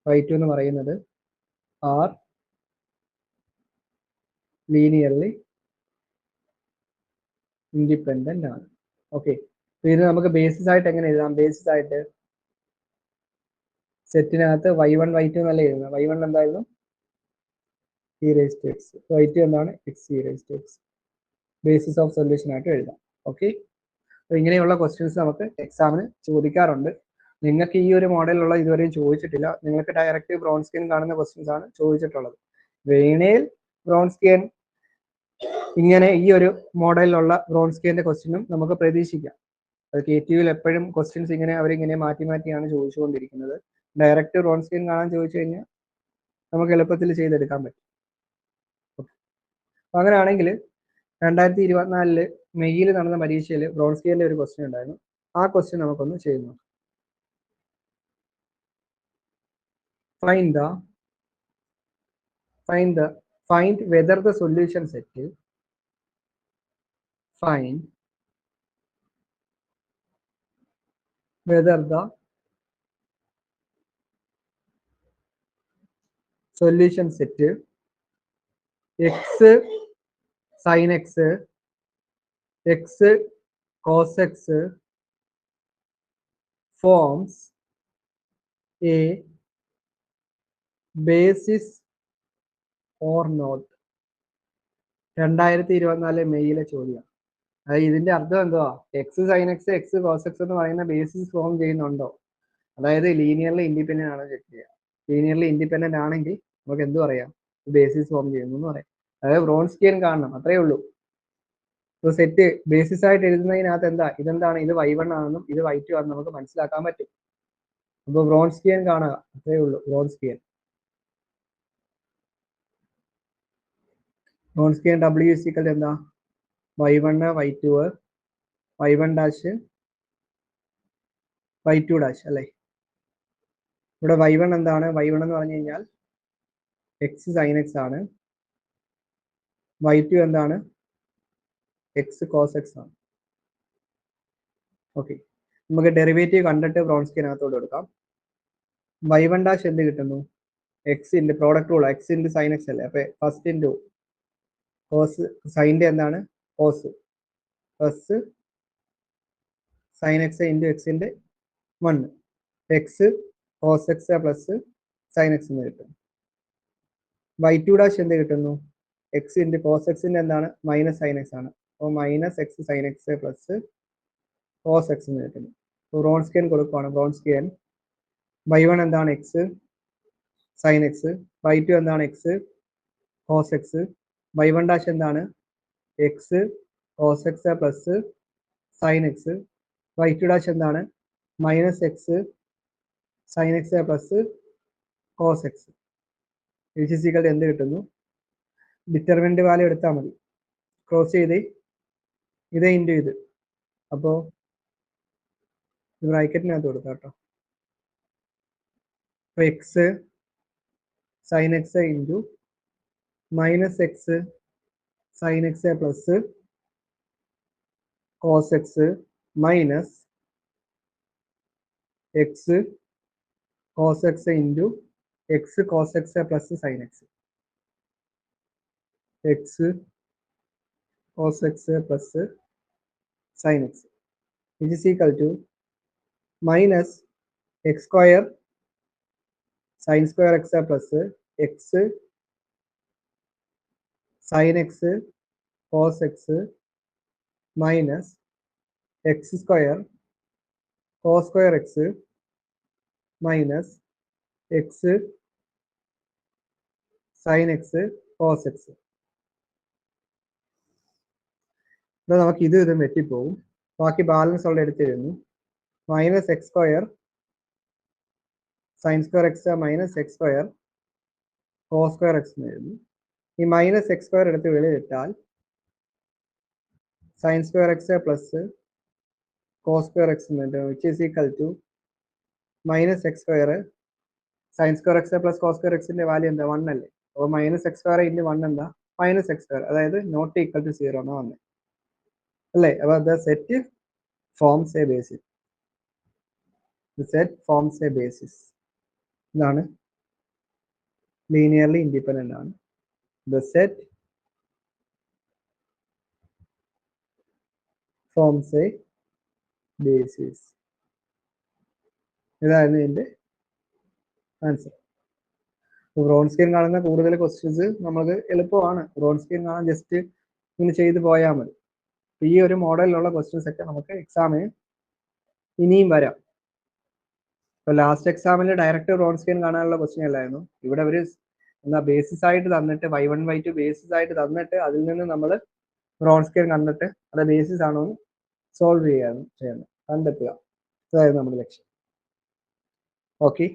y2 എന്ന് പറയുന്നത് ആർ ലീനിയർലി ഇൻഡിപെൻഡന്റ് ആണ്. ഓക്കെ, ഇത് നമുക്ക് ബേസിസ് ആയിട്ട് എങ്ങനെ എഴുതാം, ബേസിസ് ആയിട്ട് സെറ്റിനകത്ത് y1 y2 എന്നല്ല എഴുതുന്നത്, y1 എന്തായിരുന്നു e raised to x, y2 എന്താണ് x e raised to x, basis of solution ആയിട്ട് എഴുതാം. ഓക്കെ, അപ്പോൾ ഇങ്ങനെയുള്ള ക്വസ്റ്റ്യൻസ് നമുക്ക് എക്സാമിന് ചോദിക്കാറുണ്ട്. നിങ്ങൾക്ക് ഈ ഒരു മോഡലുള്ള ഇതുവരെയും ചോദിച്ചിട്ടില്ല, നിങ്ങൾക്ക് ഡയറക്റ്റ് ബ്രോൺസ്കിയൻ കാണുന്ന ക്വസ്റ്റ്യൻസ് ആണ് ചോദിച്ചിട്ടുള്ളത്. വേണേൽ ബ്രോൺസ്കിയൻ ഇങ്ങനെ ഈ ഒരു മോഡലിലുള്ള ബ്രോൺസ്കിയന്റെ ക്വസ്റ്റ്യനും നമുക്ക് പ്രതീക്ഷിക്കാം. അത് KTUവിൽ എപ്പോഴും ക്വസ്റ്റ്യൻസ് ഇങ്ങനെ അവരിങ്ങനെ മാറ്റി മാറ്റിയാണ് ചോദിച്ചുകൊണ്ടിരിക്കുന്നത്. ഡയറക്റ്റ് ബ്രോൺസ്കിയൻ കാണാൻ ചോദിച്ചു കഴിഞ്ഞാൽ നമുക്ക് എളുപ്പത്തിൽ ചെയ്തെടുക്കാൻ പറ്റും. അപ്പൊ അങ്ങനെയാണെങ്കിൽ 2024 മെയ്യിൽ നടന്ന പരീക്ഷയിൽ ബ്രോൺസ്കിയന്റെ ഒരു ക്വസ്റ്റ്യൻ ഉണ്ടായിരുന്നു. ആ ക്വസ്റ്റ്യൻ നമുക്കൊന്ന് ചെയ്യുന്നു. find whether the solution set find whether the solution set x sin x, x cos x forms a basis or not. 2024 മെയ്യിലെ ചോദ്യം. അതായത് ഇതിന്റെ അർത്ഥം എന്തുവാ, x sine x x cos x എന്ന് പറയുന്ന ബേസിസ് ഫോം ചെയ്യുന്നുണ്ടോ, അതായത് ലീനിയർലി ഇൻഡിപെൻഡന്റ് ആണോ ചെക്ക് ചെയ്യുക. ലീനിയർലി ഇൻഡിപെൻഡന്റ് ആണെങ്കിൽ നമുക്ക് എന്ത് പറയാം, ബേസിസ് ഫോം ചെയ്യുന്നു എന്ന് പറയാം. അതായത് ബ്രോൺസ്കിയൻ കാണണം, അത്രേ ഉള്ളൂ. ഇപ്പോൾ സെറ്റ് ബേസിസ് ആയിട്ട് എഴുതുന്നതിനകത്ത് എന്താ ഇതെന്താണ്, ഇത് y1 ആണെന്നും ഇത് y2 ആണെന്നും നമുക്ക് മനസ്സിലാക്കാൻ പറ്റും. അപ്പോൾ ബ്രോൺസ്കിയൻ കാണുക, അത്രേ ഉള്ളൂ. ബ്രോൺസ്കിയൻ W ഇസിക്കൽ എന്താ y1 y2 y1 dash y2 dash അല്ലേ. ഇവിടെ y1 എന്താണ്, y1 എന്ന് പറഞ്ഞു കഴിഞ്ഞാൽ x sin x ആണ്, y2 എന്താണ് x cos x ആണ്. ഓക്കെ, നമുക്ക് ഡെറിവേറ്റീവ് കണ്ടിട്ട് ബ്രോൺസ്കിയനകത്തോട് എടുക്കാം. y1 ഡാഷ് എന്ത് കിട്ടുന്നു, x into product rule x into sine x അല്ലേ, അപ്പൊ ഫസ്റ്റ് ഇൻറ്റു കോസ് സൈൻ്റെ എന്താണ് cos plus sine x into എക്സിൻ്റെ 1 x cos x plus sine X എന്ന് കിട്ടും. y2 ഡാഷ് എന്ത് കിട്ടുന്നു, എക്സ് ഇൻറ്റു കോസ് എക്സിൻ്റെ എന്താണ് മൈനസ് സൈൻ എക്സ് ആണ്, അപ്പോൾ minus x sine x plus cos x എന്ന് കിട്ടുന്നു. അപ്പോൾ ബ്രോൺസ്കിയൻ കൊടുക്കുകയാണ്. ബ്രോൺസ്കിയൻ y1 എന്താണ് എക്സ് സൈൻ എക്സ്, y2 എന്താണ് x cos x, y1 dash എന്താണ് x cos x plus sine x, y2 dash എന്താണ് minus x sine x plus cos x. Physical എന്ത് കിട്ടുന്നു, ഡിറ്റർമിനന്റ് വാല്യൂ എടുത്താൽ മതി, ക്രോസ് ചെയ്ത് ഇത് ഇൻറ്റു ഇത്, അപ്പോൾ ബ്രാക്കറ്റിനകത്ത് കൊടുക്കാം കേട്ടോ. അപ്പോൾ x sine x into minus x sine x plus cos x minus x cos x into x cos x plus sine x, x cos x plus sine x. which is equal to minus x square sin square x plus x sin x cos x minus x square cos square x minus x sin x cos x. ഇത് നമുക്ക് ഇതും വെട്ടിപ്പോവും. ബാക്കി balance ഉള്ള എടുത്ത് എഴുതുന്നു. Minus x square sine square x minus x square cos square x എന്ന് എഴുതുന്നു. ഈ മൈനസ് എക്സ് സ്ക്വയർ എടുത്ത് വെളിയിട്ടാൽ sine square x plus cos square x എന്ന് കിട്ടും, which is equal to minus x square sine square x plus cos square എക്സിന്റെ value എന്താ 1 അല്ലേ? അപ്പോൾ മൈനസ് എക്സ് സ്ക്വയർ ഇൻറ്റു 1 എന്താ? മൈനസ് എക്സ് സ്ക്വയർ, അതായത് നോട്ട് ഈക്വൽ ടു 0 ആണ് വന്നത് അല്ലേ? അപ്പോൾ the set forms A basis. The set forms a basis. ഇതാണ് ലീനിയർലി ഇൻഡിപെൻഡന്റ് ആണ്. The set forms a basis. ഇതായിരുന്നു ഇതിന്റെ ആൻസർ. ബ്രോൺസ്കിയൻ കാണുന്ന കൂടുതൽ ക്വസ്റ്റ്യൻസ് നമുക്ക് എളുപ്പമാണ്. ബ്രോൺസ്കിയൻ കാണാൻ ജസ്റ്റ് ഇങ്ങനെ ചെയ്ത് പോയാൽ മതി. ഈ ഒരു മോഡലിലുള്ള ക്വസ്റ്റ്യൻസ് ഒക്കെ നമുക്ക് എക്സാമിന് ഇനിയും വരാം. ഇപ്പോൾ ലാസ്റ്റ് എക്സാമിൽ ഡയറക്റ്റ് ബ്രോൺസ്കിയൻ കാണാനുള്ള ക്വസ്റ്റ്യൻ അല്ലായിരുന്നു. ഇവിടെ അവർ എന്താ ബേസിസ് ആയിട്ട് തന്നിട്ട് y1 y2 ബേസിസ് ആയിട്ട് തന്നിട്ട് അതിൽ നിന്ന് നമ്മൾ ബ്രോൺസ്കിയൻ കണ്ടിട്ട് അത് ബേസിസ് ആണോ എന്ന് സോൾവ് ചെയ്യുന്നത് കണ്ടെത്തുക. അതായിരുന്നു നമ്മുടെ ലക്ഷ്യം. ഓക്കെ.